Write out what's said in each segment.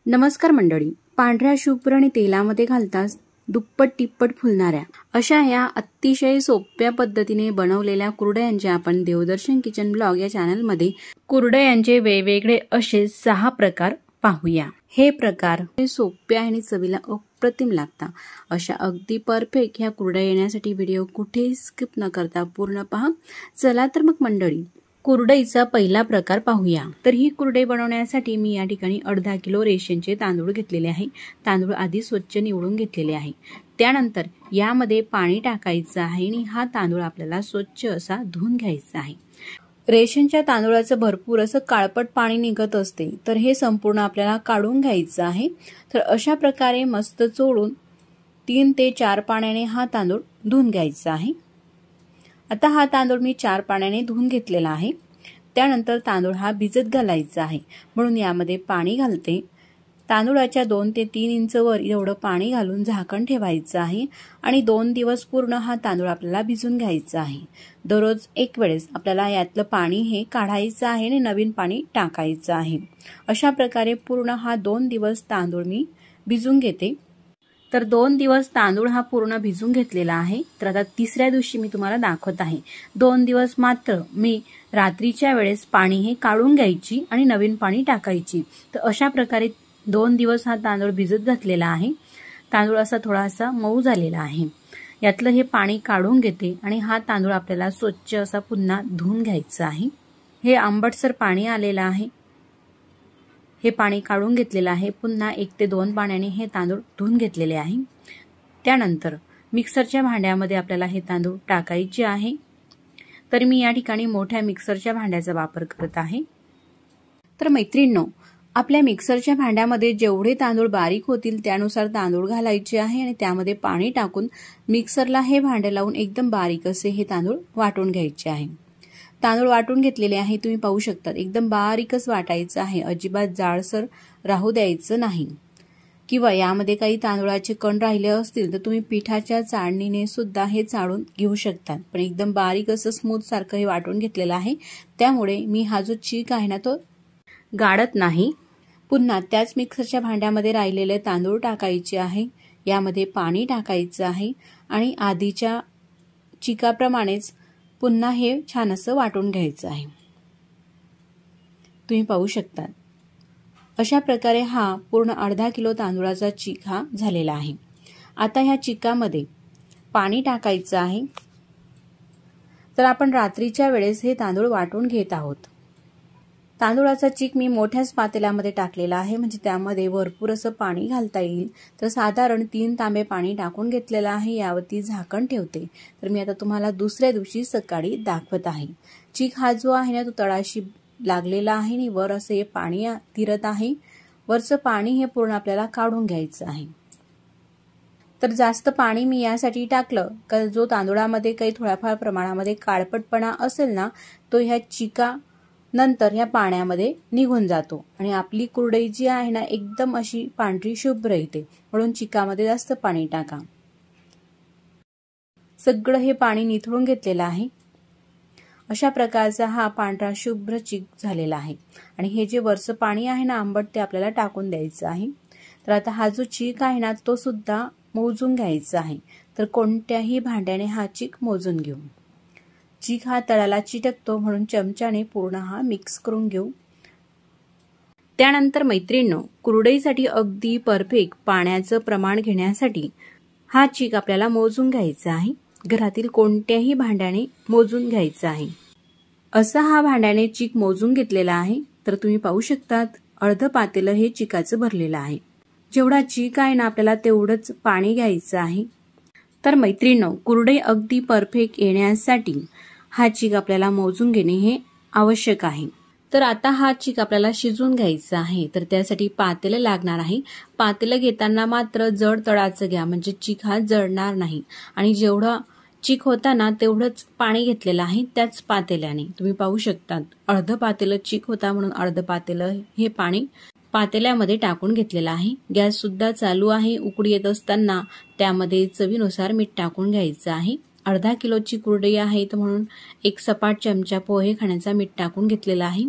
नमस्कार मंडळी. पांढऱ्या शुभ्र आणि तेलामध्ये घालताच दुप्पट तिप्पट फुलणाऱ्या अशा या अतिशय सोप्या पद्धतीने बनवलेल्या कुरडयांचे आपण देवदर्शन किचन ब्लॉग या चॅनलमध्ये कुरडयांचे वेगवेगळे असे 6 प्रकार पाहूया. हे प्रकार सोपे आणि चवीला अप्रतिम लागतात. अशा अगदी परफेक्ट ह्या कुरडया येण्यासाठी व्हिडिओ कुठेही स्किप न करता पूर्ण पहा. चला तर मग मंडळी, कुरडईचा पहिला प्रकार पाहूया. तर ही कुरडई बनवण्यासाठी मी या ठिकाणी अर्धा किलो रेशनचे तांदूळ घेतलेले आहे. तांदूळ आधी स्वच्छ निवडून घेतलेले आहे. त्यानंतर यामध्ये पाणी टाकायचं आहे आणि हा तांदूळ आपल्याला स्वच्छ असा धुवून घ्यायचा आहे. रेशनच्या तांदूळाचं भरपूर असं काळपट पाणी निघत असते, तर हे संपूर्ण आपल्याला काढून घ्यायचं आहे. तर अशा प्रकारे मस्त चोळून 3 ते 4 पाण्याने हा तांदूळ धुवून घ्यायचा आहे. आता हा तांदूळ मी 4 पाण्याने धुवून घेतलेला आहे. त्यानंतर तांदूळ हा भिजत घालायचा आहे, म्हणून यामध्ये पाणी घालते. तांदूळाच्या 2 ते 3 इंच वर एवढं पाणी घालून झाकण ठेवायचं आहे आणि 2 दिवस पूर्ण हा तांदूळ आपल्याला भिजून घ्यायचा आहे. दररोज एक वेळेस आपल्याला यातलं पाणी हे काढायचं आहे आणि नवीन पाणी टाकायचं आहे. अशा प्रकारे पूर्ण हा 2 दिवस तांदूळ मी भिजून घेते. तर 2 दिवस तांदूळ हा पूर्ण भिजून घेतलेला आहे. तर आता तिसऱ्या दिवशी मी तुम्हाला दाखवत आहे. 2 दिवस मात्र मी रात्रीच्या वेळेस पाणी हे काढून घ्यायची आणि नवीन पाणी टाकायची. तर अशा प्रकारे 2 दिवस हा तांदूळ भिजत घातलेला आहे. तांदूळ असा थोडासा मऊ झालेला आहे. यातलं हे पाणी काढून घेते आणि हा तांदूळ आपल्याला स्वच्छ असा पुन्हा धुवून घ्यायचा आहे. हे आंबटसर पाणी आलेलं आहे. हे पाणी काढून घेतलेलं आहे. पुन्हा 1 ते 2 पाण्याने हे तांदूळ धुवून घेतलेले आहे. त्यानंतर मिक्सरच्या भांड्यामध्ये आपल्याला हे तांदूळ टाकायचे आहे. तर मी या ठिकाणी मोठ्या मिक्सरच्या भांड्याचा वापर करत आहे. तर मैत्रिणींनो, आपल्या मिक्सरच्या भांड्यामध्ये जेवढे तांदूळ बारीक होतील त्यानुसार तांदूळ घालायचे आहे आणि त्यामध्ये पाणी टाकून मिक्सरला हे भांडे लावून एकदम बारीक असे हे तांदूळ वाटून घ्यायचे आहे. तांदूळ वाटून घेतलेले आहे, तुम्ही पाहू शकता. एकदम बारीकच वाटायचं आहे, अजिबात जाडसर राहू द्यायचं नाही. किंवा यामध्ये काही तांदूळाचे कण राहिले असतील तर तुम्ही पिठाच्या चाळणीने सुद्धा हे चाळून घेऊ शकतात. पण एकदम बारीक असं स्मूथ सारखं हे वाटून घेतलेलं आहे, त्यामुळे मी हा जो चीक आहे ना तो गाळत नाही. पुन्हा त्याच मिक्सरच्या भांड्यामध्ये राहिलेले तांदूळ टाकायचे आहे. यामध्ये पाणी टाकायचं आहे आणि आधीच्या चिकाप्रमाणेच पुन्हा हे छान असं वाटून घ्यायचं आहे. तुम्ही पाहू शकता. अशा प्रकारे हा पूर्ण अर्धा किलो तांदूळाचा चीक हा झालेला आहे. आता ह्या चिकामध्ये पाणी टाकायचं आहे. तर आपण रात्रीच्या वेळेस हे तांदूळ वाटून घेत आहोत. तांदूळाचा चीक मी मोठ्याच पातेल्यामध्ये टाकलेला आहे, म्हणजे त्यामध्ये भरपूर असं पाणी घालता येईल. तर साधारण 3 तांबे पाणी टाकून घेतलेलं आहे. यावरती झाकण ठेवते. तर मी आता तुम्हाला दुसऱ्या दिवशी सकाळी दाखवत आहे. चीक हा जो आहे ना तो तळाशी लागलेला आहे आणि वर असं हे पाणी तिरत आहे. वरचं पाणी हे पूर्ण आपल्याला काढून घ्यायचं आहे. तर जास्त पाणी मी यासाठी टाकलं का जो तांदूळामध्ये काही थोड्याफार प्रमाणामध्ये काळपटपणा असेल ना तो ह्या चिका नंतर या पाण्यामध्ये निघून जातो आणि आपली कुरडई जी आहे ना एकदम अशी पांढरी शुभ्र येते. म्हणून चिकामध्ये जास्त पाणी टाका. सगळं हे पाणी निथळून घेतलेलं आहे. अशा प्रकारचा हा पांढरा शुभ्र चीक झालेला आहे आणि हे जे वरचं पाणी आहे ना आंबट ते आपल्याला टाकून द्यायचं आहे. तर आता हा जो चीक आहे ना तो सुद्धा मोजून घ्यायचा आहे. तर कोणत्याही भांड्याने हा चीक मोजून घेऊ. चीक हा तळाला चिटकतो, म्हणून चमच्याने पूर्ण हा मिक्स करून घेऊ. त्यानंतर मैत्रिणींनो, कुरडईसाठी अगदी परफेक्ट पाण्याचं प्रमाण घेण्यासाठी हा चीक आपल्याला मोजून घ्यायचा आहे. घरातील कोणत्याही भांड्याने मोजून घ्यायचा आहे. असा हा भांड्याने चीक मोजून घेतलेला आहे. तर तुम्ही पाहू शकतात अर्ध पातेलं हे चिकाचं भरलेलं आहे. जेवढा चीक आहे ना आपल्याला तेवढंच पाणी घ्यायचं आहे. तर मैत्रिणींनो, कुरडई अगदी परफेक्ट येण्यासाठी हा चीक आपल्याला मोजून घेणे हे आवश्यक आहे. तर आता हा चीक आपल्याला शिजवून घ्यायचा आहे. तर त्यासाठी पातेलं लागणार आहे. पातेलं घेताना मात्र जड तळाचं घ्या, म्हणजे चीक हा जळणार नाही. आणि जेवढा चीक होता ना तेवढंच पाणी घेतलेलं आहे त्याच पातेल्याने. तुम्ही पाहू शकता अर्ध पातेलं चीक होता, म्हणून अर्ध पातेलं हे पाणी पातेल्यामध्ये टाकून घेतलेला आहे. गॅस सुद्धा चालू आहे. उकळी येत असताना त्यामध्ये चवीनुसार मीठ टाकून घ्यायचं आहे. अर्धा किलोची कुरडई आहे तर म्हणून एक सपाट चमचा पोहे खाण्याचा मीठ टाकून घेतलेला आहे।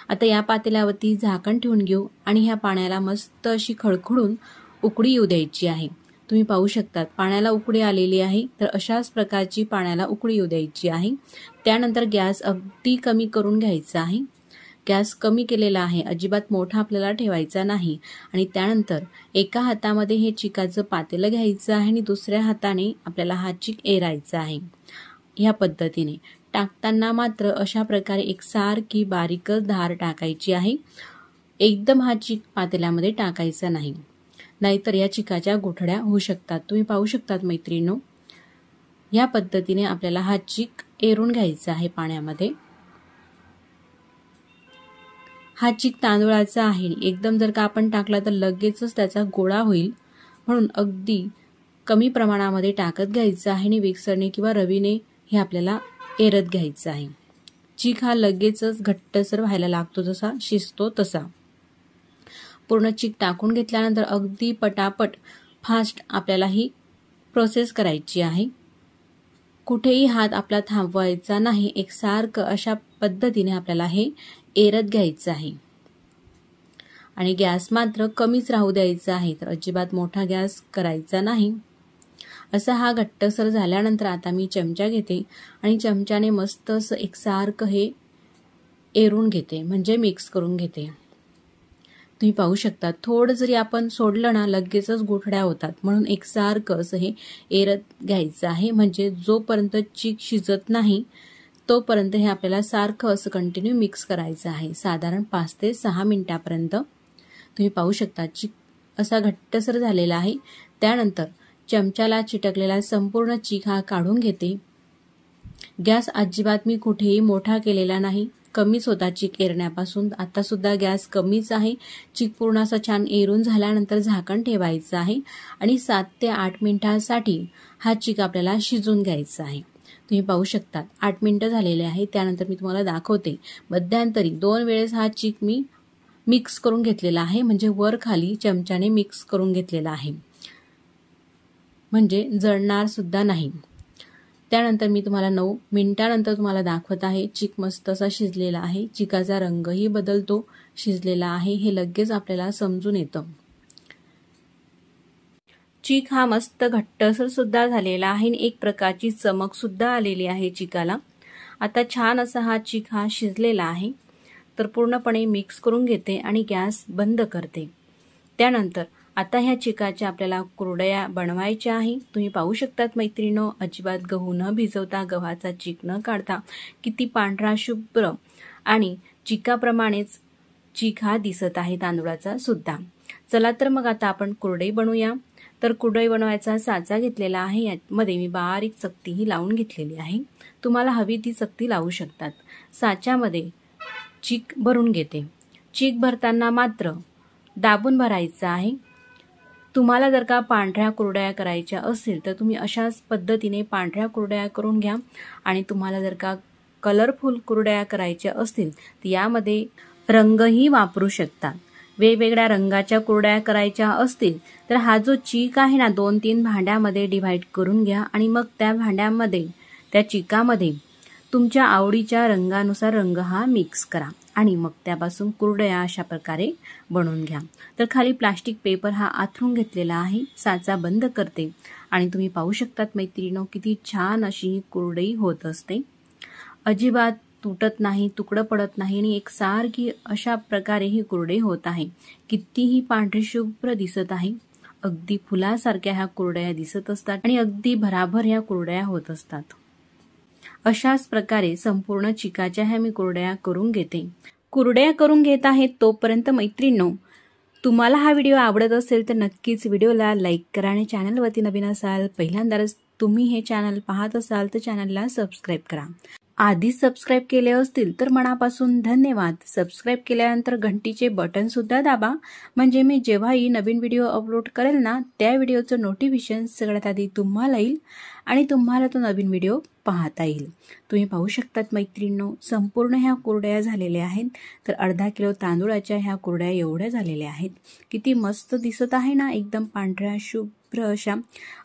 आता या पातेल्यावरती झाकण ठेवून घेऊ आणि ह्या पाण्याला मस्त अशी खळखळून उकळी येऊ द्यायची आहे। तुम्ही पाहू शकता पाण्याला उकळी आलेली आहे, तर अशाच प्रकारची पाण्याला उकळी येऊ द्यायची आहे। त्यानंतर गॅस अगदी कमी करून घ्यायचा आहे। गॅस कमी केलेला आहे, अजिबात मोठा आपल्याला ठेवायचा नाही। आणि त्यानंतर एका हातामध्ये हे चिकाचं पातेलं घ्यायचं आहे आणि दुसऱ्या हाताने आपल्याला हा चिक एरायचा आहे। ह्या पद्धतीने टाकताना मात्र अशा प्रकारे एकसारखी बारीकच धार टाकायची आहे। एकदम हा चिक पातेल्यामध्ये टाकायचा नाही, नाहीतर या चिकाच्या गुठळ्या होऊ शकतात। तुम्ही पाहू शकतात मैत्रिणींनो, या पद्धतीने आपल्याला हा चिक एरून घ्यायचा आहे पाण्यामध्ये। हा चिक तांदूळाचा आहे, एकदम जर का आपण टाकला तर लगेचच त्याचा गोळा होईल, म्हणून अगदी कमी प्रमाणामध्ये टाकत घ्यायचं आहे आणि मिक्सरने किंवा रवीने हे आपल्याला एरत घ्यायचं आहे। चिक हा लगेचच घट्टसर व्हायला लागतो, जसा शिजतो तसा। पूर्ण चिक टाकून घेतल्यानंतर अगदी पटापट फास्ट आपल्याला ही प्रोसेस करायची आहे। कुठेही हात आपला थांबवायचा नाही, एकसारखं अशा पद्धतीने आपल्याला हे एरत घ्यायचं आहे। आणि गॅस मात्र कमीच राहू द्यायचा आहे, तर अजिबात मोठा गॅस करायचा नाही। असा हा घट्टसर झाल्यानंतर आता मी चमचा घेते आणि चमच्याने मस्त असं एकसारखं हे एरून घेते, म्हणजे मिक्स करून घेते। तुम्ही पाहू शकता थोडं जरी आपण सोडलं ना लगेचच गुठळ्या होतात, म्हणून एकसारखं असं हे एरत घ्यायचं आहे। म्हणजे जोपर्यंत चिक शिजत नाही तोपर्यंत हे आपल्याला सारखं असं कंटिन्यू मिक्स करायचं आहे, साधारण 5 ते 6 मिनिटापर्यंत। तुम्ही पाहू शकता चिक असा घट्टसर झालेला आहे। त्यानंतर चमच्याला चिटकलेला संपूर्ण चिक हा काढून घेते। गॅस अजिबात मी कुठेही मोठा केलेला नाही, कमीच होता चिक एरण्यापासून। आता सुद्धा गॅस कमीच आहे। चिक पूर्ण असा छान एरून झाल्यानंतर झाकण ठेवायचं आहे आणि 7 ते 8 मिनिटांसाठी हा चिक आपल्याला शिजून घ्यायचा आहे। तुम्ही पाहू शकता 8 मिनिटं झालेले आहे। त्यानंतर मी तुम्हाला दाखवते, मध्यंतरी 2 वेळेस हा चिक मी मिक्स करून घेतलेला आहे, म्हणजे वर खाली चमच्याने मिक्स करून घेतलेला आहे, म्हणजे जळणार सुद्धा नाही। त्यानंतर मी तुम्हाला 9 मिनिटांनंतर तुम्हाला दाखवत आहे, चिक मस्त असा शिजलेला आहे। चिकाचा रंगही बदलतो, शिजलेला आहे हे लगेच आपल्याला समजून येतं। चिक हा मस्त घट्टसर सुद्धा झालेला आहे आणि एक प्रकारची चमक सुद्धा आलेली आहे चिकाला। आता छान असा हा चिक हा शिजलेला आहे, तर पूर्णपणे मिक्स करून घेते आणि गॅस बंद करते। त्यानंतर आता ह्या चिकाच्या आपल्याला कुरडया बनवायच्या आहे। तुम्ही पाहू शकतात मैत्रिणींनो, अजिबात गहू न भिजवता, गव्हाचा चिक न काढता किती पांढरा शुभ्र आणि चिकाप्रमाणेच चिक हा दिसत आहे तांदूळाचा सुद्धा। चला तर मग आता आपण कुरडई बनवूया। तर कुरडई बनवायचा साचा घेतलेला आहे, यामध्ये मी बारीक चकतीही लावून घेतलेली आहे। तुम्हाला हवी ती चकती लावू शकतात। साच्यामध्ये चिक भरून घेते। चिक भरताना मात्र दाबून भरायचा आहे। तुम्हाला जर का पांढऱ्या कुरडया करायच्या असतील तर तुम्ही अशाच पद्धतीने पांढऱ्या कुरडया करून घ्या, आणि तुम्हाला जर का कलरफुल कुरडया करायच्या असतील तर यामध्ये रंगही वापरू शकता। वेगवेगळ्या रंगाच्या कुरडया करायच्या असतील तर हा जो चिक आहे ना 2-3 भांड्यामध्ये डिव्हाइड करून घ्या आणि मग त्या भांड्यामध्ये त्या चिकामध्ये तुमच्या आवडीच्या रंगानुसार रंग हा मिक्स करा आणि मग त्यापासून कुरडया अशा प्रकारे बनवून घ्या। तर खाली प्लास्टिक पेपर हा आथरून घेतलेला आहे। साचा बंद करते आणि तुम्ही पाहू शकतात मैत्रिणींनो, किती छान अशी कुरडई होत असते। अजिबात तुटत नाही, तुकडं पडत नाही आणि एकसारखी अशा प्रकारे ही कुरडई होत आहे। कितीही पांढरी शुभ्र दिसत आहे, अगदी फुलासारख्या ह्या कुरडया दिसत असतात आणि अगदी भराभर ह्या कुरडया होत असतात। अशाच प्रकारे संपूर्ण चिकाच्या ह्या मी कुरडया करून घेते। कुरडया करून घेत आहेत तोपर्यंत मैत्रिणींनो, तुम्हाला हा व्हिडिओ आवडत असेल तर नक्कीच व्हिडिओला लाईक करा आणि चॅनलवरती नवीन असाल, पहिल्यांदाच तुम्ही हे चॅनल पाहत असाल तर चॅनलला सबस्क्राईब करा। आधीच सबस्क्राईब केले असतील तर मनापासून धन्यवाद। सबस्क्राईब केल्यानंतर घंटीचे बटन सुद्धा दाबा, म्हणजे मी जेव्हाही नवीन व्हिडिओ अपलोड करेल ना त्या व्हिडिओचं नोटिफिकेशन सगळ्यात आधी तुम्हाला येईल आणि तुम्हाला तो नवीन व्हिडिओ पाहता येईल। तुम्ही पाहू शकतात मैत्रिणींनो, संपूर्ण ह्या कुरडया झालेल्या आहेत। तर अर्धा किलो तांदूळाच्या ह्या कुरडया एवढ्या झालेल्या आहेत। किती मस्त दिसत आहे ना, एकदम पांढऱ्या शुभ्र शुभ्र अशा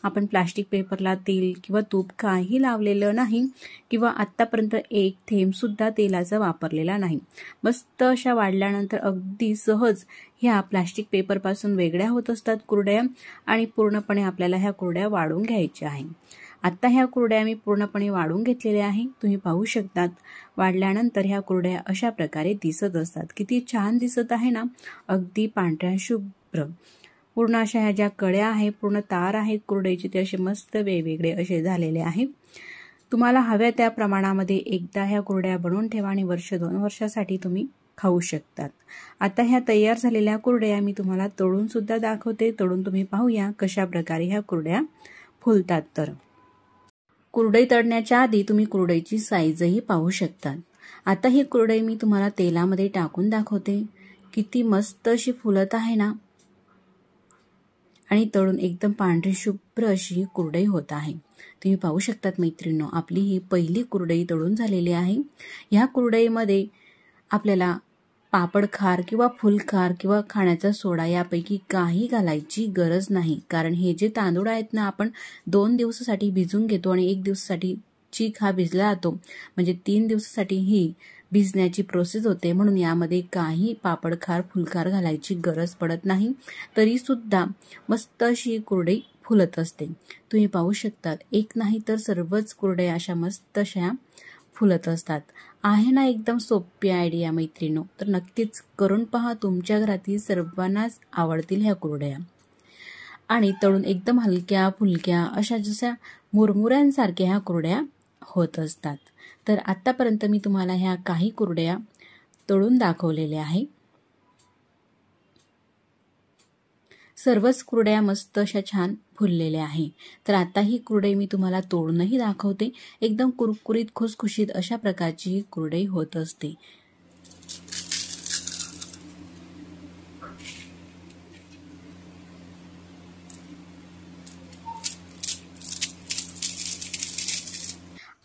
आपण प्लास्टिक पेपरला तेल किंवा तूप काही लावलेलं नाही किंवा आत्तापर्यंत एक थेंबसुद्धा तेलाचा वापरलेला नाही. मस्त अशा वाढल्यानंतर अगदी सहज ह्या प्लास्टिक पेपरपासून वेगळ्या होत असतात कुरडया आणि पूर्णपणे आपल्याला ह्या कुरडया वाढून घ्यायच्या आहे. आता ह्या कुरडया मी पूर्णपणे वाढून घेतलेल्या आहे. तुम्ही पाहू शकतात वाढल्यानंतर ह्या कुरडया अशा प्रकारे दिसत असतात. किती छान दिसत आहे ना, अगदी पांढऱ्या शुभ्र. पूर्ण अशा ह्या ज्या कड्या आहे, पूर्ण तार आहे कुरडईचे ते असे मस्त वेगवेगळे असे झालेले आहे. तुम्हाला हव्या त्या प्रमाणामध्ये एकदा ह्या कुरडया बनवून ठेवा आणि 1-2 वर्षासाठी तुम्ही खाऊ शकतात. आता ह्या तयार झालेल्या कुरडया मी तुम्हाला तळून सुद्धा दाखवते. तळून तुम्ही पाहूया कशा प्रकारे ह्या कुरडया फुलतात. तर कुरडई तळण्याच्या आधी तुम्ही कुरडईची साईजही पाहू शकतात. आता ही कुरडई मी तुम्हाला तेलामध्ये टाकून दाखवते. किती मस्त अशी फुलत आहे ना आणि तळून एकदम पांढरी शुभ्र अशी ही कुरडई होत आहे. तुम्ही पाहू शकतात मैत्रिणींनो, आपली ही पहिली कुरडई तळून झालेली आहे. ह्या कुरडईमध्ये आपल्याला पापड खार किंवा फुलखार किंवा खाण्याचा सोडा यापैकी काही घालायची गरज नाही. कारण हे जे तांदूळ आहेत ना, आपण 2 दिवसासाठी भिजून घेतो आणि 1 दिवसासाठी चीक हा भिजला जातो, म्हणजे 3 दिवसासाठी ही भिजण्याची प्रोसेस होते. म्हणून यामध्ये काही पापड खार फुलखार घालायची गरज पडत नाही. तरी सुद्धा मस्त अशी कुरडई फुलत असते. तुम्ही पाहू शकतात एक नाही तर सर्वच कुरडया अशा मस्त अशा फुलत असतात. आहे ना एकदम सोपी आयडिया मैत्रिणींनो, तर नक्कीच करून पहा. तुमच्या घरातील सर्वांनाच आवडतील ह्या कुरडया आणि तळून एकदम हलक्या फुलक्या अशा जशा मुरमुऱ्यांसारख्या ह्या कुरडया होत असतात. तर आतापर्यंत मी तुम्हाला ह्या काही कुरडया तळून दाखवलेल्या आहे. सर्वच कुरडया मस्त अशा छान फुललेल्या आहे. तर आता ही कुरडई मी तुम्हाला तोडूनही दाखवते. एकदम कुरकुरीत खुसखुशीत अशा प्रकारची ही कुरडई होत असते.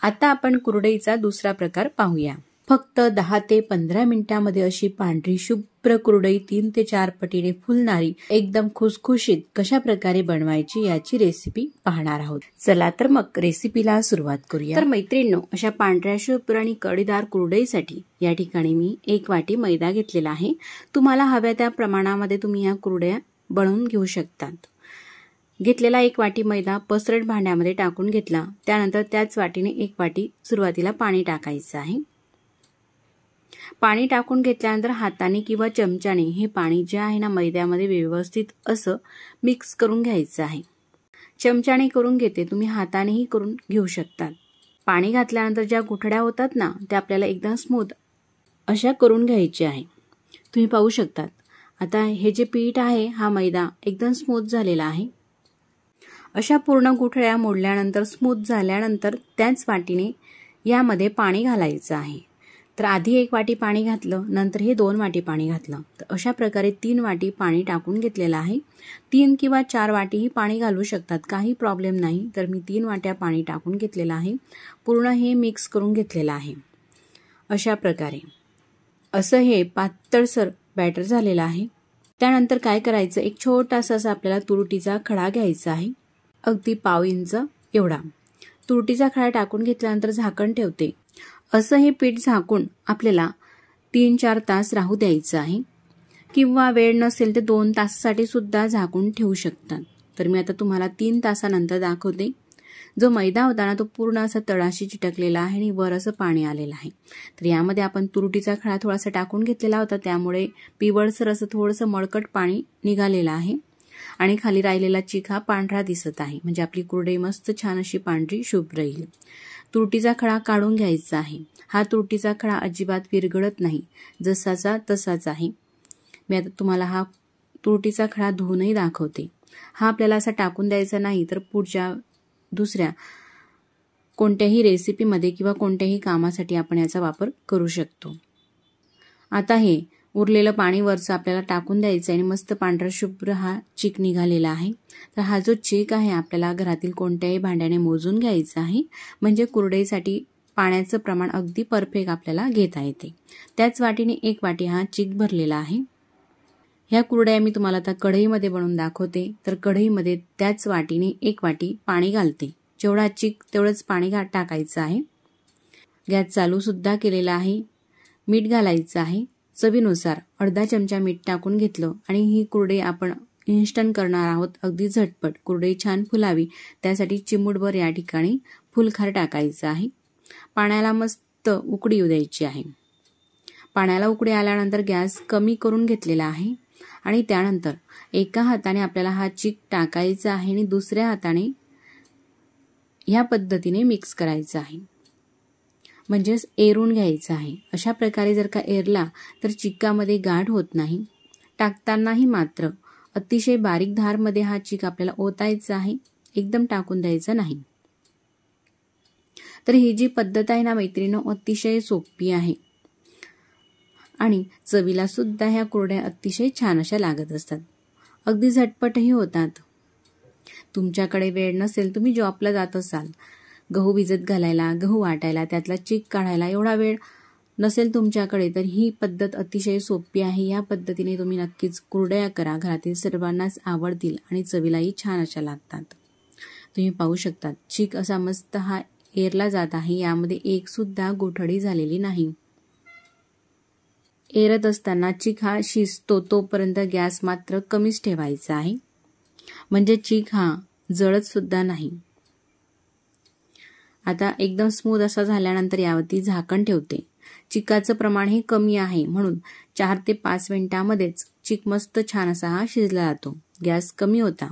आता आपण कुरडईचा दुसरा प्रकार पाहूया. फक्त 10 ते 15 मिनिटांमध्ये अशी पांढरी शुभ्र कुरडई 3 ते 4 पटीने फुलणारी एकदम खुसखुशीत कशा प्रकारे बनवायची याची रेसिपी पाहणार आहोत. चला तर मग रेसिपीला सुरुवात करूया. तर मैत्रिणींनो, अशा पांढऱ्या शुभ्र आणि कळीदार कुरडईसाठी या ठिकाणी मी 1 वाटी मैदा घेतलेला आहे. तुम्हाला हव्या त्या प्रमाणामध्ये तुम्ही या कुरडया बनवून घेऊ शकतात. घेतलेला 1 वाटी मैदा पसरट भांड्यामध्ये टाकून घेतला. त्यानंतर त्याच वाटीने 1 वाटी सुरुवातीला पाणी टाकायचं आहे. पाणी टाकून घेतल्यानंतर हाताने किंवा चमच्याने हे पाणी जे आहे ना मैद्यामध्ये व्यवस्थित असं मिक्स करून घ्यायचं आहे. चमच्याने करून घेते, तुम्ही हातानेही करून घेऊ शकतात. पाणी घातल्यानंतर ज्या गुठळ्या होतात ना, त्या आपल्याला एकदम स्मूथ अशा करून घ्यायच्या आहे. तुम्ही पाहू शकतात. आता हे जे पीठ आहे हा मैदा एकदम स्मूथ झालेला आहे. अशा पूर्ण गुठळ्या मोडल्यानंतर स्मूथ झाल्यानंतर त्याच वाटीने यामध्ये पाणी घालायचं आहे. तर आधी 1 वाटी पाणी घातलं, नंतर हे 2 वाटी पाणी घातलं. तर अशा प्रकारे 3 वाटी पाणी टाकून घेतलेलं आहे. 3 किंवा 4 वाटीही पाणी घालू शकतात, काही प्रॉब्लेम नाही. तर मी 3 वाट्या पाणी टाकून घेतलेलं आहे. पूर्ण हे मिक्स करून घेतलेलं आहे. अशा प्रकारे असं हे पातळसर बॅटर झालेलं आहे. त्यानंतर काय करायचं, एक छोटासा असा आपल्याला तुरटीचा खडा घ्यायचा आहे. अगदी पाव इंच एवढा तुरटीचा खडा टाकून घेतल्यानंतर झाकण ठेवते. असं हे पीठ झाकून आपल्याला 3-4 तास राहू द्यायचं आहे किंवा वेळ नसेल तर 2 तासासाठी सुद्धा झाकून ठेवू शकतात. तर मी आता तुम्हाला 3 तासानंतर दाखवते. जो मैदा होता ना तो पूर्ण असा तळाशी चिटकलेला आहे आणि वर असं पाणी आलेलं आहे. तर यामध्ये आपण तुरटीचा खडा थोडासा टाकून घेतलेला होता, त्यामुळे पिवळसर असं थोडंसं मळकट पाणी निघालेलं आहे आणि खाली राहिलेला चीक हा पांढरा दिसत आहे. म्हणजे आपली कुरडई मस्त छान अशी पांढरी शुभ्र येईल. तुरटीचा खडा काढून घ्यायचा आहे. हा तुरटीचा खडा अजिबात विरघळत नाही, जसाचा तसाच आहे. मी आता तुम्हाला हा तुरटीचा खडा धुवूनही दाखवते. हा आपल्याला असा टाकून द्यायचा नाही, तर पुढच्या दुसऱ्या कोणत्याही रेसिपीमध्ये किंवा कोणत्याही कामासाठी आपण याचा वापर करू शकतो. आता हे उरलेलं पाणी वरचं आपल्याला टाकून द्यायचं आणि मस्त पांढरा शुभ्र हा चीक निघालेला आहे. तर हा जो चीक आहे आपल्याला घरातील कोणत्याही भांड्याने मोजून घ्यायचा आहे, म्हणजे कुरडईसाठी पाण्याचं प्रमाण अगदी परफेक्ट आपल्याला घेता येते. त्याच वाटीने 1 वाटी हा चीक भरलेला आहे. ह्या कुरडया मी तुम्हाला आता कढईमध्ये बनवून दाखवते. तर कढईमध्ये त्याच वाटीने 1 वाटी पाणी घालते. जेवढा चिक तेवढंच पाणी टाकायचं आहे. गॅस चालू सुद्धा केलेला आहे. मीठ घालायचं आहे चवीनुसार. अर्धा चमचा मीठ टाकून घेतलं आणि ही कुरडई आपण इन्स्टंट करणार आहोत. अगदी झटपट. कुरडई छान फुलावी त्यासाठी चिमूटभर या ठिकाणी फुलखार टाकायचं आहे. पाण्याला मस्त उकळी येऊ द्यायची आहे. पाण्याला उकळी आल्यानंतर गॅस कमी करून घेतलेला आहे आणि त्यानंतर एका हाताने आपल्याला हा चिक टाकायचा आहे आणि दुसऱ्या हाताने ह्या पद्धतीने मिक्स करायचं आहे. म्हणजेच एरून घ्यायचं आहे. अशा प्रकारे जर का एरला तर चिकामध्ये गाठ होत नाही. टाकतानाही मात्र अतिशय बारीक धारमध्ये हा चिक आपल्याला ओतायचा आहे. एकदम टाकून द्यायचा नाही. तर ही जी पद्धत आहे ना मैत्रिणींनो, अतिशय सोपी आहे आणि चवीला सुद्धा ह्या कुरड्या अतिशय छान अशा लागत असतात. अगदी झटपटही होतात. तुमच्याकडे वेळ नसेल, तुम्ही जॉबला जात असाल, गहू भिजत घालायला, गहू वाटायला, त्यातला चिक काढायला एवढा वेळ नसेल तुमच्याकडे, तर ही पद्धत अतिशय सोपी आहे. या पद्धतीने तुम्ही नक्कीच कुरडया करा. घरातील सर्वांनाच आवडतील आणि चवीलाही छान अशा लागतात. तुम्ही पाहू शकता चिक असा मस्त हा एरला जात आहे. यामध्ये एक सुद्धा गोठडी झालेली नाही. एरत असताना चिक हा शिजतो तोपर्यंत गॅस मात्र कमीच ठेवायचा आहे. म्हणजे चिक हा जळत सुद्धा नाही. आता एकदम स्मूथ असा झाल्यानंतर यावरती झाकण ठेवते. चिकाचं प्रमाण हे कमी आहे म्हणून 4 ते 5 मिनिटांमध्येच चिक मस्त छान असा हा शिजला जातो. गॅस कमी होता.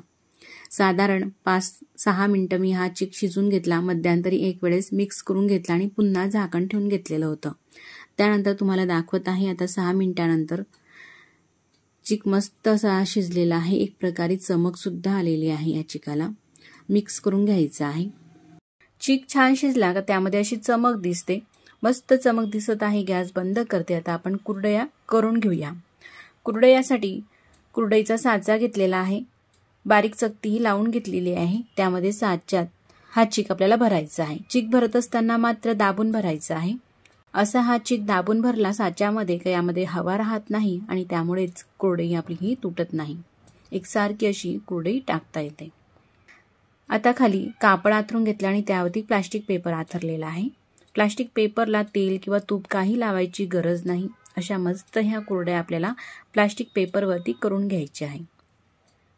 साधारण 5-6 मिनिटं मी हा चिक शिजून घेतला. मध्यंतरी एक वेळेस मिक्स करून घेतला आणि पुन्हा झाकण ठेवून घेतलेलं होतं. त्यानंतर तुम्हाला दाखवत आहे आता 6 मिनिटांनंतर चिक मस्त असा शिजलेला आहे. एक प्रकारे चमक सुद्धा आलेली आहे. या चिकाला मिक्स करून घ्यायचं आहे. चिक छान शिजला का त्यामध्ये अशी चमक दिसते. मस्त चमक दिसत आहे. गॅस बंद करते. आता आपण कुरडया करून घेऊया. कुरडयासाठी कुरडईचा साचा घेतलेला आहे. बारीक चकतीही लावून घेतलेली आहे. त्यामध्ये साच्यात हा चिक आपल्याला भरायचा आहे. चिक भरत असताना मात्र दाबून भरायचा आहे. असा हा चिक दाबून भरला साच्यामध्ये का यामध्ये हवा राहत नाही आणि त्यामुळेच कुरडई आपली ही तुटत नाही. एकसारखी अशी कुरडई टाकता येते. आता खाली कापड आथरून घेतलं आणि त्यावरती प्लास्टिक पेपर आथरलेला आहे. प्लास्टिक पेपरला तेल किंवा तूप काही लावायची गरज नाही. अशा मस्त ह्या कुरड्या आपल्याला प्लास्टिक पेपरवरती करून घ्यायच्या आहे.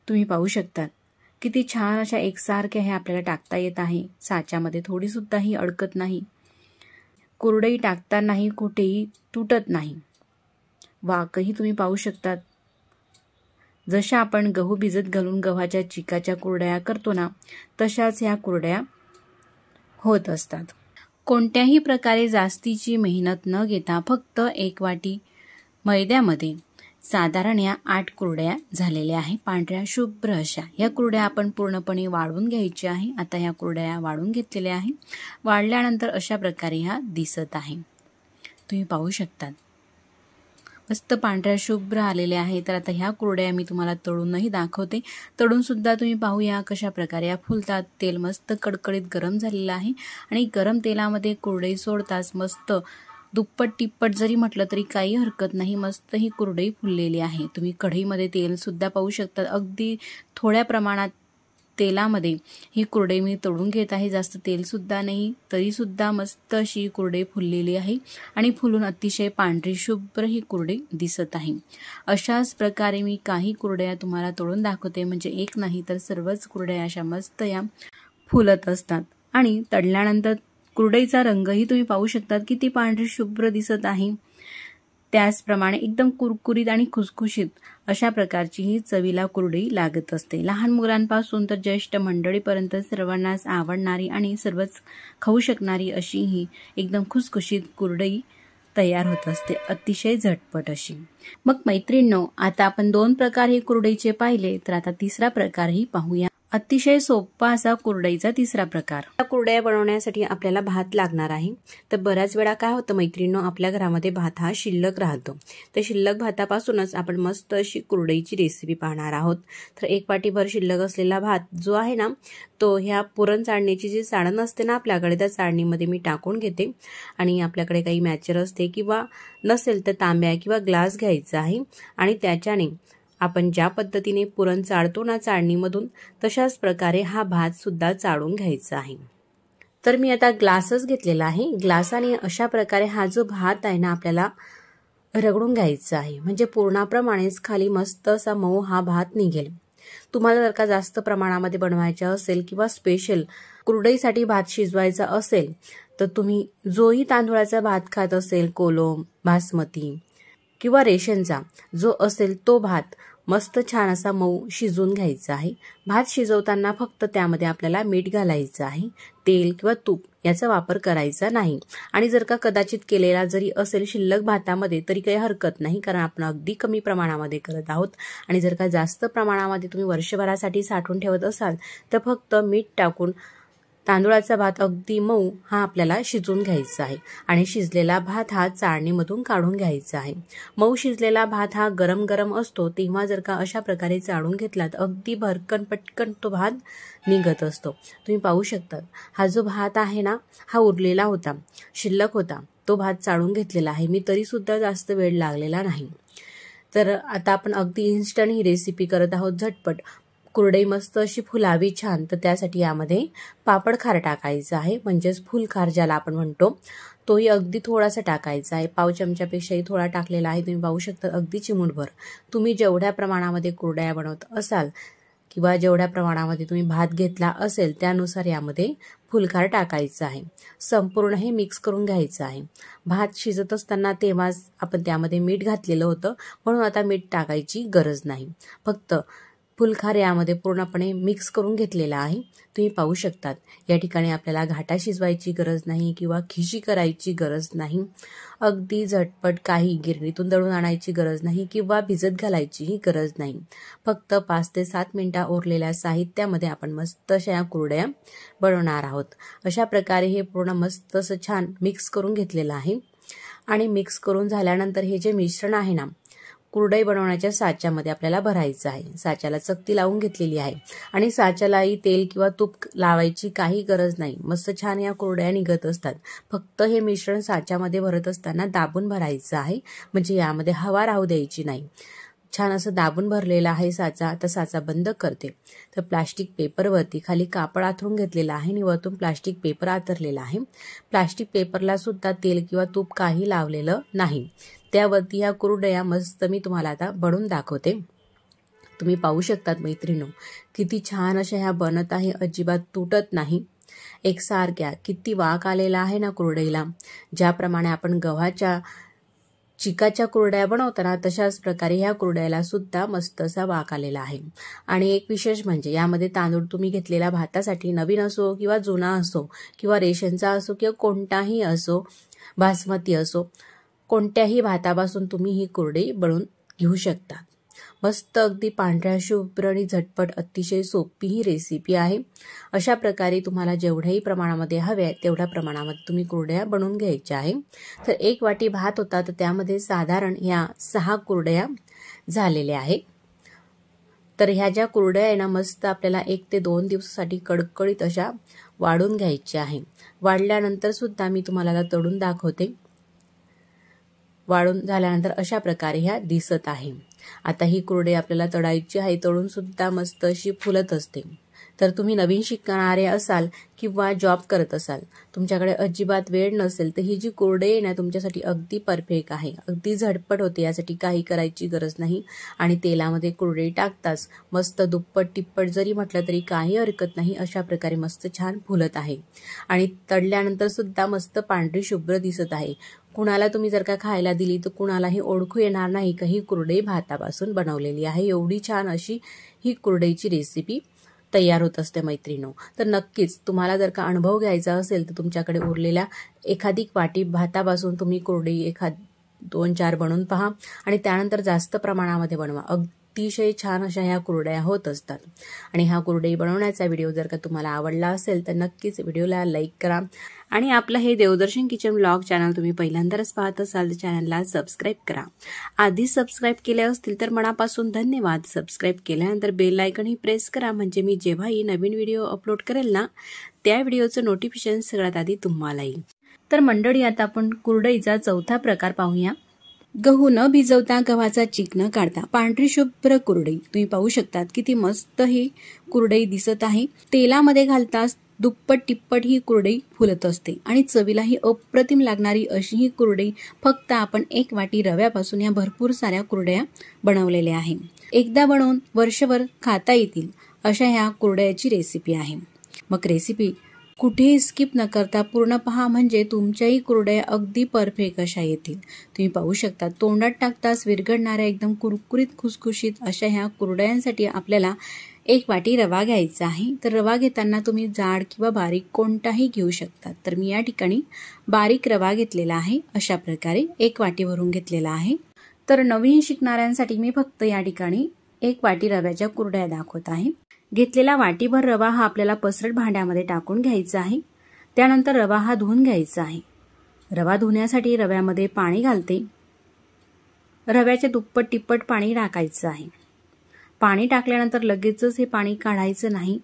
तुम्ही पाहू शकता किती छान अशा एकसारख्या हे आपल्याला टाकता येत आहे. साच्यामध्ये थोडी सुद्धा ही अडकत नाही. कुरडई टाकतानाही कुठेही तुटत नाही. वाकही तुम्ही पाहू शकता. जशा आपण गहू भिजत घालून गव्हाच्या चिकाच्या कुरड्या करतो ना, तशाच ह्या कुरड्या होत असतात. कोणत्याही प्रकारे जास्तीची मेहनत न घेता फक्त 1 वाटी मैद्यामध्ये साधारण या 8 कुरड्या झालेल्या आहे. पांढऱ्या शुभ्र अशा. या कुरड्या आपण पूर्णपणे वाळवून घ्यायच्या आहे. आता ह्या कुरड्या वाळून घेतलेल्या आहे. वाळल्यानंतर अशा प्रकारे ह्या दिसत आहे. तुम्ही पाहू शकता मस्त पांढऱ्या शुभ्र आलेल्या आहे. तर आता ह्या कुरड्या मी तुम्हाला तळूनही दाखवते. तळून सुद्धा तुम्ही पाहूया कशा प्रकारे या फुलतात. तेल मस्त कडकडीत गरम झालेलं आहे आणि गरम तेलामध्ये कुरडई सोडताच मस्त दुप्पट तिप्पट जरी म्हटलं तरी काही हरकत नाही. मस्त ही कुरडई फुललेली आहे. तुम्ही कढईमध्ये तेल सुद्धा पाहू शकता. अगदी थोड्या प्रमाणात तेलामध्ये ही कुरडई मी तळून घेत आहे. जास्त तेल सुद्धा नाही तरी सुद्धा मस्त अशी कुरडई फुललेली आहे आणि फुलून अतिशय पांढरी शुभ्र ही कुरडई दिसत आहे. अशाच प्रकारे मी काही कुरड्या तुम्हाला तळून दाखवते. म्हणजे एक नाही तर सर्वच कुरड्या अशा मस्त या फुलत असतात आणि तळल्यानंतर कुरडईचा रंगही तुम्ही पाहू शकता किती पांढरी शुभ्र दिसत आहे. त्याचप्रमाणे एकदम कुरकुरीत आणि खुसखुशीत अशा प्रकारची ही चवीला कुरडई लागत असते. लहान मुलांपासून तर ज्येष्ठ मंडळीपर्यंत सर्वांनाच आवडणारी आणि सर्वच खाऊ शकणारी अशी ही एकदम खुसखुशीत कुरडई तयार होत असते. अतिशय झटपट अशी. मग मैत्रिणींनो, आता आपण 2 प्रकार हे कुरडईचे पाहिले, तर आता तिसरा प्रकारही पाहूया. अतिशय सोपा असा कुरडईचा तिसरा प्रकार. कुरडया बनवण्यासाठी आपल्याला भात लागणार आहे. तर बऱ्याच वेळा काय होतं मैत्रिणींनो, आपल्या घरामध्ये भात हा शिल्लक राहतो. तर शिल्लक भातापासूनच आपण मस्त अशी कुरडईची रेसिपी पाहणार आहोत. तर 1 वाटीभर शिल्लक असलेला भात जो आहे ना, तो ह्या पुरण चाळणीची जी चाळण असते ना आपल्याकडे, त्या चाळणीमध्ये मी टाकून घेते आणि आपल्याकडे काही मॅचर असते किंवा नसेल तर तांब्या किंवा ग्लास घ्यायचा आहे आणि त्याच्याने आपण ज्या पद्धतीने पुरण चाळतो ना चाळणीमधून, तशाच प्रकारे हा भात सुद्धा चाळून घ्यायचा आहे। तर मी आता ग्लासच घेतलेला आहे। ग्लासाने अशा प्रकारे हा जो भात आहे ना आपल्याला रगडून घ्यायचा आहे, म्हणजे पूर्णाप्रमाणेच खाली मस्त असा मऊ हा भात निघेल। तुम्हाला जर का जास्त प्रमाणामध्ये बनवायचा असेल किंवा स्पेशल कुरडईसाठी भात शिजवायचा असेल, तर तुम्ही जोही तांदूळाचा भात खात असेल, कोलम, बासमती किंवा रेशनचा जो असेल तो भात मस्त छान असा मऊ शिजवून घ्यायचा आहे। भात शिजवताना फक्त त्यामध्ये आपल्याला मीठ घालायचं आहे, तेल किंवा तूप याचा वापर करायचा नाही। आणि जर का कदाचित केलेला जरी असेल शिल्लक भातामध्ये तरी काही हरकत नाही, कारण आपण अगदी कमी प्रमाणामध्ये करत आहोत। आणि जर का जास्त प्रमाणामध्ये तुम्ही वर्षभरासाठी साठवून ठेवत असाल तर फक्त मीठ टाकून तांदूळाचा भात अगदी मऊ हा आपल्याला शिजवून घ्यायचा आहे। आणि शिजलेला भात हा चाळणीमधून काढून घ्यायचा आहे। मऊ शिजलेला भात हा गरम गरम असतो, तेव्हा जर का अशा प्रकारे चाळून घेतला तर अगदी भरकन पटकन तो भात निघत असतो। तुम्ही पाहू शकता हा जो भात आहे ना हा उरलेला होता, शिल्लक होता, तो भात चाळून घेतलेला आहे मी, तरी सुद्धा जास्त वेळ लागलेला नाही। तर आता आपण अगदी इन्स्टंट ही रेसिपी करत आहोत, झटपट कुरडई मस्त अशी फुलावी छान। तर त्यासाठी यामध्ये पापड खार टाकायचं आहे, म्हणजेच फुलखार ज्याला आपण म्हणतो, तोही अगदी थोडासा टाकायचा आहे। पाव चमच्यापेक्षाही थोडा टाकलेला आहे, तुम्ही पाहू शकता अगदी चिमूटभर। तुम्ही जेवढ्या प्रमाणामध्ये कुरडया बनवत असाल किंवा जेवढ्या प्रमाणामध्ये तुम्ही भात घेतला असेल त्यानुसार यामध्ये फुलखार टाकायचं आहे। संपूर्ण हे मिक्स करून घ्यायचं आहे। भात शिजत असताना तेव्हाच आपण त्यामध्ये मीठ घातलेलं होतं, म्हणून आता मीठ टाकायची गरज नाही। फक्त फुलखार यामध्ये पूर्णपणे मिक्स करून घेतलेला आहे। तुम्ही पाहू शकतात या ठिकाणी आपल्याला घाटा शिजवायची गरज नाही किंवा खिशी करायची गरज नाही। अगदी झटपट, काही गिरणीतून दळून आणायची गरज नाही किंवा भिजत घालायचीही गरज नाही। फक्त 5 ते 7 मिनिटं उरलेल्या साहित्यामध्ये आपण मस्त अशा या कुरडया बनवणार आहोत। अशा प्रकारे हे पूर्ण मस्त असं छान मिक्स करून घेतलेलं आहे। आणि मिक्स करून झाल्यानंतर हे जे मिश्रण आहे ना कुरडई बनवण्याच्या साच्यामध्ये आपल्याला भरायचं आहे। साच्याला चकती लावून घेतलेली आहे आणि साच्यालाही तेल किंवा तूप लावायची काही गरज नाही, मस्त छान या कुरडया निघत असतात। फक्त हे मिश्रण साच्यामध्ये भरत असताना दाबून भरायचं आहे, म्हणजे यामध्ये हवा राहू द्यायची नाही। छान असं दाबून भरलेला आहे साचा। आता साचा बंद करते, तर प्लास्टिक पेपरवरती खाली कापड आथरून घेतलेला आहे आणि वरतून प्लास्टिक पेपर आथरलेला आहे। प्लास्टिक पेपरला सुद्धा तेल किंवा तूप काही लावलेलं नाही। त्यावरती ह्या कुरडया मस्त मी तुम्हाला आता बनवून दाखवते। तुम्ही पाहू शकतात मैत्रिणो किती छान अशा ह्या बनत आहे, अजिबात तुटत नाही, एकसारख्या। किती वाक आलेला आहे ना कुरडईला। ज्याप्रमाणे आपण गव्हाच्या चिकाच्या कुरडया बनवताना तशाच प्रकारे ह्या कुरडयाला सुद्धा मस्त असा वाक आलेला आहे। आणि एक विशेष म्हणजे यामध्ये तांदूळ तुम्ही घेतलेला भातासाठी नवीन असो किंवा जुना असो किंवा रेशनचा असो किंवा कोणताही असो, बासमती असो, कोणत्याही भातापासून तुम्ही ही कुरडई बनवून घेऊ शकता। मस्त अगदी पांढऱ्या शुभ्र आणि झटपट अतिशय सोपी ही रेसिपी आहे। अशा प्रकारे तुम्हाला जेवढ्याही प्रमाणामध्ये हवे तेवढ्या प्रमाणामध्ये तुम्ही कुरडया बनवून घ्यायच्या आहे। तर 1 वाटी भात होता, तर त्यामध्ये साधारण ह्या 6 कुरडया झालेल्या आहे। तर ह्या ज्या कुरडया आहे ना मस्त आपल्याला 1 ते 2 दिवसासाठी कडकडीत अशा वाढून घ्यायच्या आहे। वाढल्यानंतर सुद्धा मी तुम्हाला तळून दाखवते। वाढून झाल्यानंतर अशा प्रकारे ह्या दिसत आहे। आता ही कुरडई आपल्याला तळायची आहे, तळून सुद्धा मस्त अशी फुलत असते। तर तुम्ही नवीन शिकणारे असाल किंवा जॉब करत असाल, तुमच्याकडे अजिबात वेळ नसेल, तर ही जी कुरडई आहे ना तुमच्यासाठी अगदी परफेक्ट आहे। अगदी झटपट होते, यासाठी काही करायची गरज नाही। आणि तेलामध्ये कुरडई टाकताच मस्त दुप्पट तिप्पट जरी म्हटलं तरी काही हरकत नाही, अशा प्रकारे मस्त छान फुलत आहे। आणि तळल्यानंतर सुद्धा मस्त पांढरी शुभ्र दिसत आहे। कुणाला तुम्ही जर का खायला दिली तर कुणालाही ओळखू येणार नाही की ही कुरडई भातापासून बनवलेली आहे। एवढी छान अशी ही कुरडईची रेसिपी तयार होत असते मैत्रिणो। तर नक्कीच तुम्हाला जर का अनुभव घ्यायचा असेल तर तुमच्याकडे उरलेल्या एखादी वाटी भातापासून तुम्ही कुरडई 2-4 बनवून पहा आणि त्यानंतर जास्त प्रमाणामध्ये बनवा। अतिशय छान अशा ह्या कुरडया होत असतात। आणि हा कुरडई बनवण्याचा व्हिडिओ जर का तुम्हाला आवडला असेल तर नक्कीच व्हिडिओला लाईक करा। आणि आपलं हे देवदर्शन किचन ब्लॉग चॅनल तुम्ही पहिल्यांदाच पाहत असाल तर चॅनलला सबस्क्राईब करा। आधी सबस्क्राईब केले असतील तर मनापासून धन्यवाद। सबस्क्राईब केल्यानंतर बेल आयकॉन प्रेस करा, म्हणजे मी जेव्हाही नवीन व्हिडिओ अपलोड करेल ना त्या व्हिडिओचं नोटिफिकेशन सगळ्यात आधी तुम्हाला येईल। तर मंडळी आता आपण कुरडईचा चौथा प्रकार पाहूया। गहू न भिजवता गव्हाचा चीक न काढता पांढरी शुभ्र कुरडई तुम्ही पाहू शकतात किती मस्त ही कुरडई दिसत आहे। तेलामध्ये घालताच दुप्पट तिप्पट ही कुरडई फुलत असते आणि चवीलाही अप्रतिम लागणारी अशी ही कुरडई फक्त आपण 1 वाटी रव्यापासून या भरपूर साऱ्या कुरड्या बनवलेल्या आहे। एकदा बनवून वर्षभर खाता येतील अशा ह्या कुरड्याची रेसिपी आहे। मग रेसिपी कुठेही स्किप न करता पूर्ण पहा, म्हणजे तुमच्याही कुरड्या अगदी परफेक्ट अशा येतील। तुम्ही पाहू शकता तोंडात टाकताच विरघळणाऱ्या एकदम कुरकुरीत खुसखुशीत अशा ह्या कुरड्यांसाठी आपल्याला 1 वाटी रवा घ्यायचा आहे। तर रवा घेताना तुम्ही जाड किंवा बारीक कोणताही घेऊ शकता। तर मी या ठिकाणी बारीक रवा घेतलेला आहे। अशा प्रकारे 1 वाटी भरून घेतलेला आहे। तर नवीन शिकणाऱ्यांसाठी मी फक्त या ठिकाणी 1 वाटी रव्याच्या कुरड्या दाखवत आहे। घेतलेला वाटीभर रवा हा आपल्याला पसरट भांड्यामध्ये टाकून घ्यायचा आहे। त्यानंतर रवा हा धुवून घ्यायचा आहे। रवा धुण्यासाठी रव्यामध्ये पाणी घालते। रव्याचे दुप्पट तिप्पट पाणी टाकायचं आहे। पाणी टाकल्यानंतर लगेचच हे पाणी काढायचं नाही,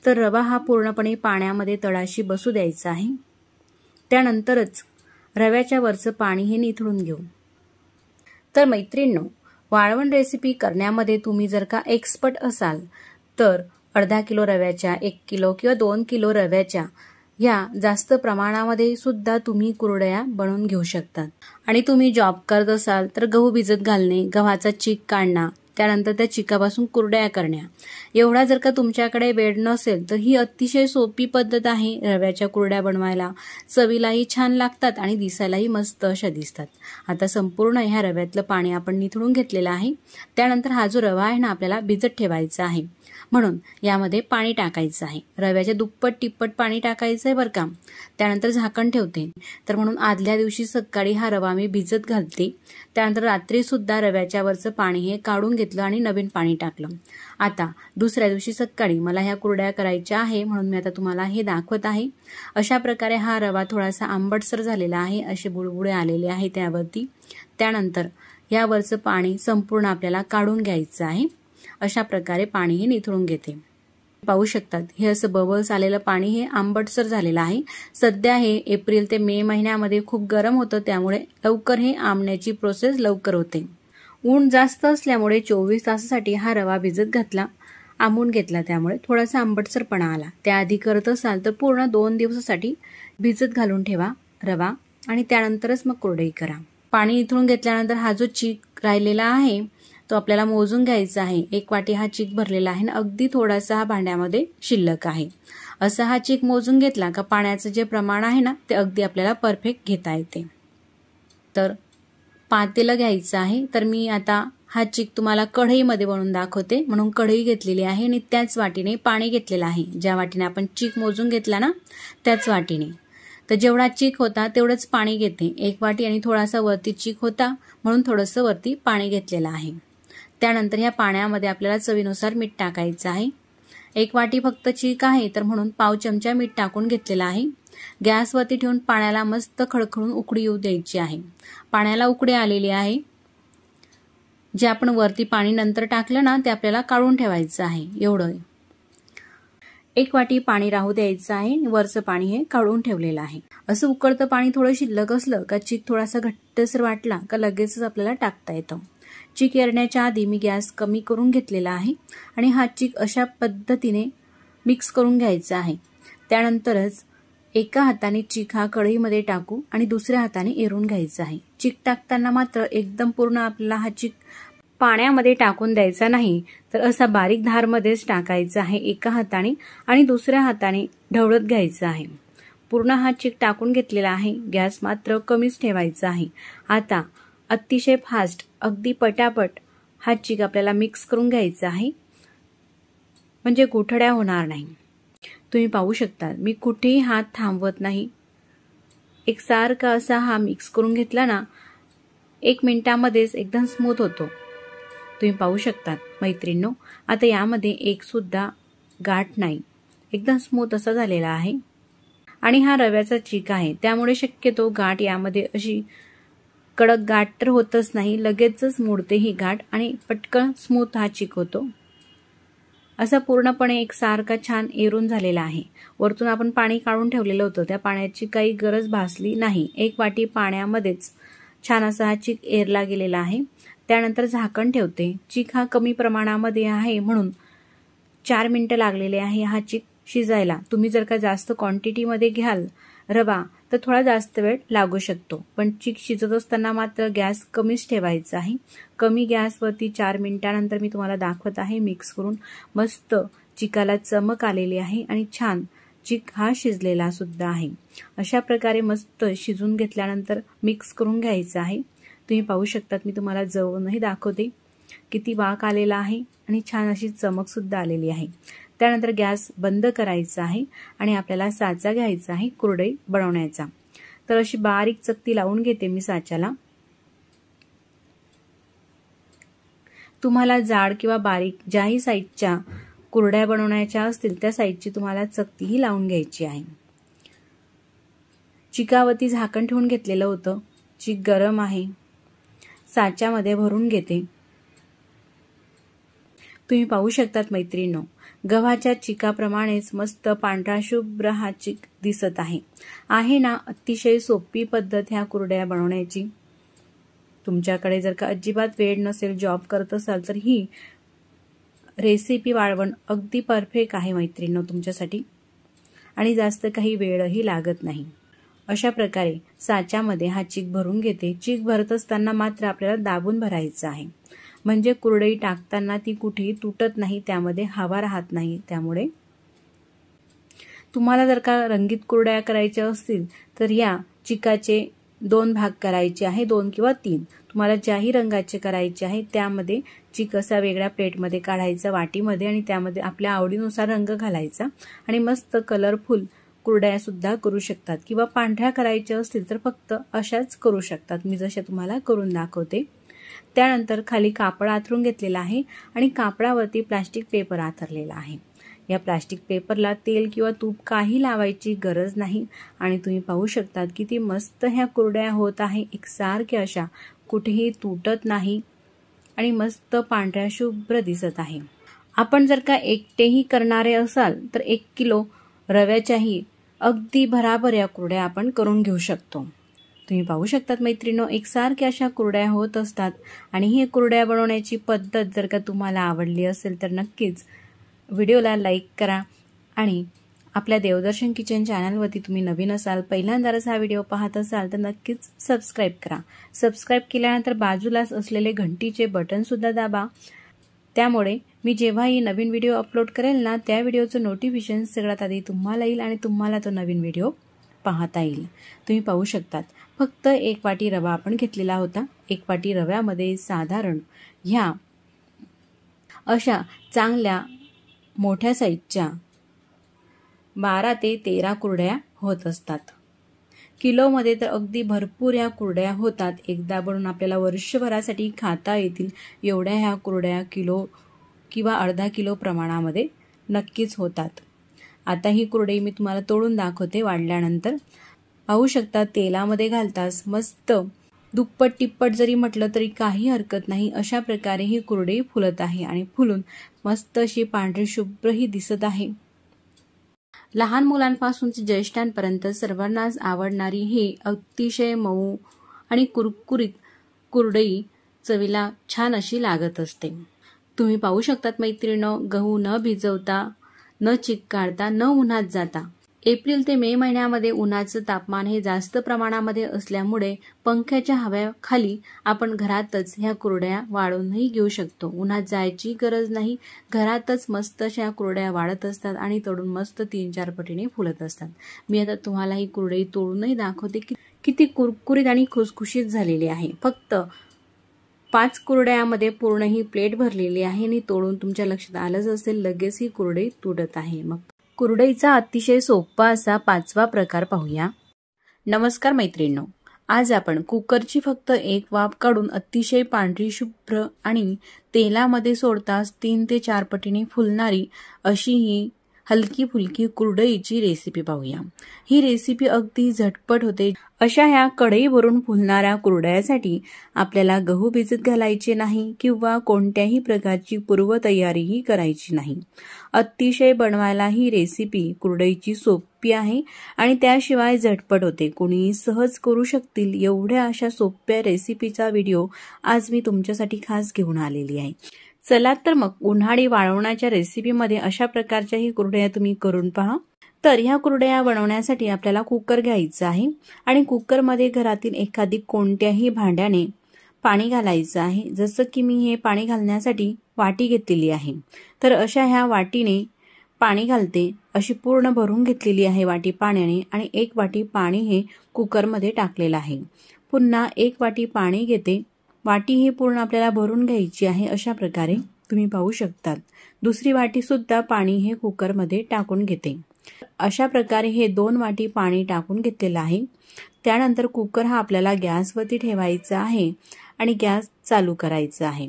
तर रवा हा पूर्णपणे पाण्यामध्ये तळाशी बसू द्यायचा आहे। त्यानंतरच रव्याच्या वरचं पाणी हे निथळून घेऊ। तर मैत्रिणींनो, वाळवण रेसिपी करण्यामध्ये तुम्ही जर का एक्सपर्ट असाल तर अर्धा किलो रव्याच्या 1 किलो किंवा 2 किलो रव्याच्या या जास्त प्रमाणामध्ये सुद्धा तुम्ही कुरड्या बनवून घेऊ शकतात। आणि तुम्ही जॉब करत असाल तर गहू भिजत घालणे, गव्हाचा चीक काढणं, त्यानंतर त्या चिकापासून कुरड्या करण्या, एवढा जर का तुमच्याकडे वेळ नसेल तर ही अतिशय सोपी पद्धत आहे रव्याच्या कुरड्या बनवायला। चवीलाही छान लागतात आणि दिसायलाही मस्त अशा दिसतात। आता संपूर्ण ह्या रव्यातलं पाणी आपण निथळून घेतलेलं आहे। त्यानंतर हा जो रवा आहे ना आपल्याला भिजत ठेवायचा आहे, म्हणून यामध्ये पाणी टाकायचं आहे। रव्याच्या दुप्पट तिप्पट पाणी टाकायचं आहे बरं का। त्यानंतर झाकण ठेवते। तर म्हणून आदल्या दिवशी सकाळी हा रवा मी भिजत घालते। त्यानंतर रात्री सुद्धा रव्याच्या वरचं पाणी हे काढून घेतलं आणि नवीन पाणी टाकलं। आता दुसऱ्या दिवशी सकाळी मला ह्या कुरड्या करायच्या आहे, म्हणून मी आता तुम्हाला हे दाखवत आहे। अशा प्रकारे हा रवा थोडासा आंबटसर झालेला आहे, असे बुडबुडे आलेले आहे त्यावरती। त्यानंतर यावरचं पाणी संपूर्ण आपल्याला काढून घ्यायचं आहे। अशा प्रकारे पाणी हे निथळून घेते। पाहू शकतात हे असं बबल्स आलेलं पाणी हे आंबटसर झालेलं आहे। सध्या हे एप्रिल ते मे महिन्यामध्ये खूप गरम होतं, त्यामुळे लवकर हे आंबण्याची प्रोसेस लवकर होते। ऊन जास्त असल्यामुळे 24 तासासाठी हा रवा भिजत घातला, आंबून घेतला, त्यामुळे थोडासा आंबटसरपणा आला। त्याआधी करत असाल तर पूर्ण 2 दिवसासाठी भिजत घालून ठेवा रवा आणि त्यानंतरच मग कुरडई करा। पाणी निथळून घेतल्यानंतर हा जो चीक राहिलेला आहे तो आपल्याला मोजून घ्यायचा आहे। 1 वाटी हा चीक भरलेला आहे ना, अगदी थोडासा हा भांड्यामध्ये शिल्लक आहे। असा हा चीक मोजून घेतला का पाण्याचं जे प्रमाण आहे ना ते अगदी आपल्याला परफेक्ट घेता येते। तर पातेलं घ्यायचं आहे। तर मी आता हा चीक तुम्हाला कढईमध्ये बनवून दाखवते, म्हणून कढई घेतलेली आहे आणि त्याच वाटीने पाणी घेतलेलं आहे। ज्या वाटीने आपण चीक मोजून घेतला ना त्याच वाटीने। तर जेवढा चीक होता तेवढंच पाणी घेते। 1 वाटी आणि थोडासा वरती चीक होता, म्हणून थोडंसं वरती पाणी घेतलेलं आहे। त्यानंतर या पाण्यामध्ये आपल्याला चवीनुसार मीठ टाकायचं आहे। 1 वाटी फक्त चीक आहे, तर म्हणून पाव चमचा मीठ टाकून घेतलेला आहे। गॅसवरती ठेवून पाण्याला मस्त खळखळून उकळी येऊ द्यायची आहे। पाण्याला उकळी आलेली आहे। जे आपण वरती पाणी नंतर टाकलं ना ते आपल्याला काढून ठेवायचं आहे। एवढं 1 वाटी पाणी राहू द्यायचं आहे, वरचं पाणी हे काढून ठेवलेलं आहे। असं उकळतं पाणी थोडं शिल्लक असलं का चीक थोडासा घट्टसर वाटला का लगेचच आपल्याला टाकता येतं। चीक येण्याच्या आधी मी गॅस कमी करून घेतलेला आहे आणि हा चीक अशा पद्धतीने मिक्स करून घ्यायचा आहे। त्यानंतरच एका हाताने चीक हा कढईमध्ये टाकू आणि दुसऱ्या हाताने एरून घ्यायचा आहे। चीक टाकताना मात्र एकदम पूर्ण आपल्याला हा चीक पाण्यामध्ये टाकून द्यायचा नाही, तर असा बारीक धारमध्येच टाकायचा आहे एका हाताने आणि दुसऱ्या हाताने ढवळत घ्यायचा आहे। पूर्ण हा चीक टाकून घेतलेला आहे। गॅस मात्र कमीच ठेवायचा आहे। आता अतिशय फास्ट अगदी पटापट हा चीक आपल्याला मिक्स करून घ्यायचा आहे, म्हणजे गुठळ्या होणार नाही। तुम्ही पाहू शकता मी कुठेही हात थांबवत नाही। एकसारखा असा हा मिक्स करून घेतला ना 1 मिनिटामध्येच एकदम स्मूथ होतो। तुम्ही पाहू शकता मैत्रिणींनो, आता यामध्ये एक सुद्धा गाठ नाही, एकदम स्मूथ असा झालेला आहे। आणि हा रव्याचा चीक आहे, त्यामुळे शक्यतो गाठ यामध्ये अशी कडक गाठ तर होतच नाही, लगेचच मोडते ही गाठ आणि पटकन स्मूथ हा चीक होतो। असा पूर्णपणे एकसारखा छान एरून झालेला आहे। वरतून आपण पाणी काढून ठेवलेलं होतं, त्या पाण्याची काही गरज भासली नाही। 1 वाटी पाण्यामध्येच छान असा हा चीक एरला गेलेला आहे। त्यानंतर झाकण ठेवते। चीक हा कमी प्रमाणामध्ये आहे म्हणून 4 मिनिटं लागलेले आहे हा चीक शिजायला। तुम्ही जर का जास्त क्वांटिटीमध्ये घ्याल रवा तर थोडा जास्त वेळ लागू शकतो, पण चीक शिजत असताना मात्र गॅस कमीच ठेवायचा आहे। कमी गॅसवरती 4 मिनिटांनंतर मी तुम्हाला दाखवत आहे मिक्स करून। मस्त चिकाला चमक आलेली आहे आणि छान चीक हा शिजलेला सुद्धा आहे। अशा प्रकारे मस्त शिजून घेतल्यानंतर मिक्स करून घ्यायचं आहे। तुम्ही पाहू शकतात, मी तुम्हाला जवळूनही दाखवते किती वाक आलेला आहे आणि छान अशी चमक सुद्धा आलेली आहे। त्यानंतर गॅस बंद करायचा आहे आणि आपल्याला साचा घ्यायचा आहे कुरडई बनवण्याचा। तर अशी बारीक चकती लावून घेते मी साच्याला। तुम्हाला जाड किंवा बारीक ज्याही साईजच्या कुरड्या बनवण्याच्या असतील त्या साईजची तुम्हाला चकतीही लावून घ्यायची आहे। चिकावरती झाकण ठेवून घेतलेलं होतं। चीक गरम आहे। साच्यामध्ये भरून घेते। तुम्ही पाहू शकतात मैत्रिणींनो, गव्हाच्या चिकाप्रमाणेच मस्त पांढरा शुभ्र हा चीक दिसत आहे ना। अतिशय सोपी पद्धत ह्या कुरड्या बनवण्याची। तुमच्याकडे जर का अजिबात वेळ नसेल, जॉब करत असाल, तर ही रेसिपी वाळवण अगदी परफेक्ट आहे मैत्रिणींनो तुमच्यासाठी आणि जास्त काही वेळही लागत नाही। अशा प्रकारे साच्यामध्ये हा चीक भरून घेते। चीक भरत असताना मात्र आपल्याला दाबून भरायचं आहे, म्हणजे कुरडई टाकताना ती कुठेही तुटत नाही, त्यामध्ये हवा राहत नाही। त्यामुळे तुम्हाला जर का रंगीत कुरड्या करायच्या असतील तर या चिकाचे 2 भाग करायचे आहे, 2 किंवा 3। तुम्हाला ज्याही रंगाचे करायचे आहे त्यामध्ये चीक असा वेगळ्या प्लेटमध्ये काढायचा वाटीमध्ये आणि त्यामध्ये आपल्या आवडीनुसार रंग घालायचा आणि मस्त कलरफुल कुरड्या सुद्धा करू शकतात किंवा पांढऱ्या करायच्या असतील तर फक्त अशाच करू शकतात, मी जशा तुम्हाला करून दाखवते। त्यानंतर खाली कापड आथरून घेतलेला आहे आणि कापडावरती प्लास्टिक पेपर आथरलेला आहे। या प्लास्टिक पेपरला तेल किंवा तूप काही लावायची गरज नाही आणि तुम्ही पाहू शकतात किती मस्त ह्या कुरड्या होत आहे, एकसारख्या अशा, कुठेही तुटत नाही आणि मस्त पांढऱ्या शुभ्र दिसत आहे। आपण जर का एकटेही करणारे असाल तर 1 किलो रव्याच्याही अगदी भराभर या कुरड्या आपण करून घेऊ शकतो। तुम्ही पाहू शकतात मैत्रिणींनो, एकसारख्या अशा कुरड्या होत असतात आणि ही कुरड्या बनवण्याची पद्धत जर का तुम्हाला आवडली असेल तर नक्कीच व्हिडिओला लाईक करा आणि आपल्या देवदर्शन किचन चॅनलवरती तुम्ही नवीन असाल, पहिल्यांदाच हा व्हिडिओ पाहत असाल तर नक्कीच सबस्क्राईब करा। सबस्क्राईब केल्यानंतर बाजूलाच असलेले घंटीचे बटन सुद्धा दाबा, त्यामुळे मी जेव्हाही नवीन व्हिडिओ अपलोड करेल ना त्या व्हिडिओचं नोटिफिकेशन सगळ्यात आधी तुम्हाला येईल आणि तुम्हाला तो नवीन व्हिडिओ पाहता येईल। तुम्ही पाहू शकतात फक्त 1 वाटी रवा आपण घेतलेला होता। 1 वाटी रव्यामध्ये साधारण ह्या अशा चांगल्या मोठ्या साईजच्या 12 ते 13 कुरड्या होत असतात। किलोमध्ये तर अगदी भरपूर ह्या कुरड्या होतात। एकदा बनवून आपल्याला वर्षभरासाठी खाता येतील एवढ्या ह्या कुरड्या किलो किंवा अर्धा किलो प्रमाणामध्ये नक्कीच होतात। आता ही कुरडई मी तुम्हाला तोडून दाखवते वाढल्यानंतर। पाहू शकता तेलामध्ये घालताच मस्त दुप्पट तिप्पट जरी म्हटलं तरी काही हरकत नाही, अशा प्रकारे ही कुरडई फुलत आहे आणि फुलून मस्त अशी पांढरी शुभ्र ही दिसत आहे। लहान मुलांपासून ज्येष्ठांपर्यंत सर्वांनाच आवडणारी ही अतिशय मऊ आणि कुरकुरीत कुरडई चवीला छान अशी लागत असते। तुम्ही पाहू शकतात मैत्रिणींनो, गहू न भिजवता, न चीक काढता, न उन्हात जाता, एप्रिल ते मे महिन्यामध्ये उन्हाचं तापमान हे जास्त प्रमाणामध्ये असल्यामुळे पंख्याच्या हव्याखाली आपण घरातच ह्या कुरड्या वाळूनही घेऊ शकतो। उन्हात जायची गरज नाही, घरातच मस्त अशा कुरड्या वाळत असतात आणि तळून मस्त 3-4 पटीने फुलत असतात। मी आता तुम्हाला ही कुरडई तोडूनही दाखवते की किती कुरकुरीत आणि खुसखुशीत झालेली आहे। फक्त 5 कुरड्यामध्ये पूर्ण ही प्लेट भरलेली आहे आणि तोडून तुमच्या लक्षात आलंच असेल लगेच ही कुरडई तुटत आहे। मग कुरडईचा अतिशय सोपा असा 5वा प्रकार पाहूया। नमस्कार मैत्रिणींनो, आज आपण कुकरची फक्त 1 वाफ काढून अतिशय पांढरी शुभ्र आणि तेलामध्ये सोडताच 3 ते 4 पटीने फुलणारी अशी ही हलकी फुलकी कुरडईची रेसिपी पाहूया। ही रेसिपी अगदी झटपट होते। अशा ह्या कढई भरून फुलणाऱ्या कुरडयासाठी आपल्याला गहू भिजत घालायचे नाही किंवा कोणत्याही प्रकारची पूर्वतयारीही करायची नाही। अतिशय बनवायला ही रेसिपी कुरडईची सोपी आहे आणि त्याशिवाय झटपट होते। कोणी सहज करू शकतील एवढ्या अशा सोप्या रेसिपीचा व्हिडिओ आज मी तुमच्यासाठी खास घेऊन आलेली आहे। चला तर मग उन्हाळी वाळवण्याच्या रेसिपीमध्ये अशा प्रकारच्या ही कुरडया तुम्ही करून पहा। तर ह्या कुरडया बनवण्यासाठी आपल्याला कुकर घ्यायचा आहे आणि कुकरमध्ये घरातील एखादी कोणत्याही भांड्याने पाणी घालायचं आहे। जसं की मी हे पाणी घालण्यासाठी वाटी घेतलेली आहे। तर अशा ह्या वाटीने पाणी घालते। अशी पूर्ण भरून घेतलेली आहे वाटी पाण्याने आणि 1 वाटी पाणी हे कुकरमध्ये टाकलेलं आहे। पुन्हा 1 वाटी पाणी घेते। वाटी ही पूर्ण आपल्याला भरून घ्यायची आहे। अशा प्रकारे तुम्ही पाहू शकतात। दुसरी वाटी सुद्धा पाणी हे कुकरमध्ये टाकून घेते। अशा प्रकारे हे 2 वाटी पाणी टाकून घेतलेलं आहे। त्यानंतर कुकर हा आपल्याला गॅसवरती ठेवायचा आहे आणि गॅस चालू करायचा आहे।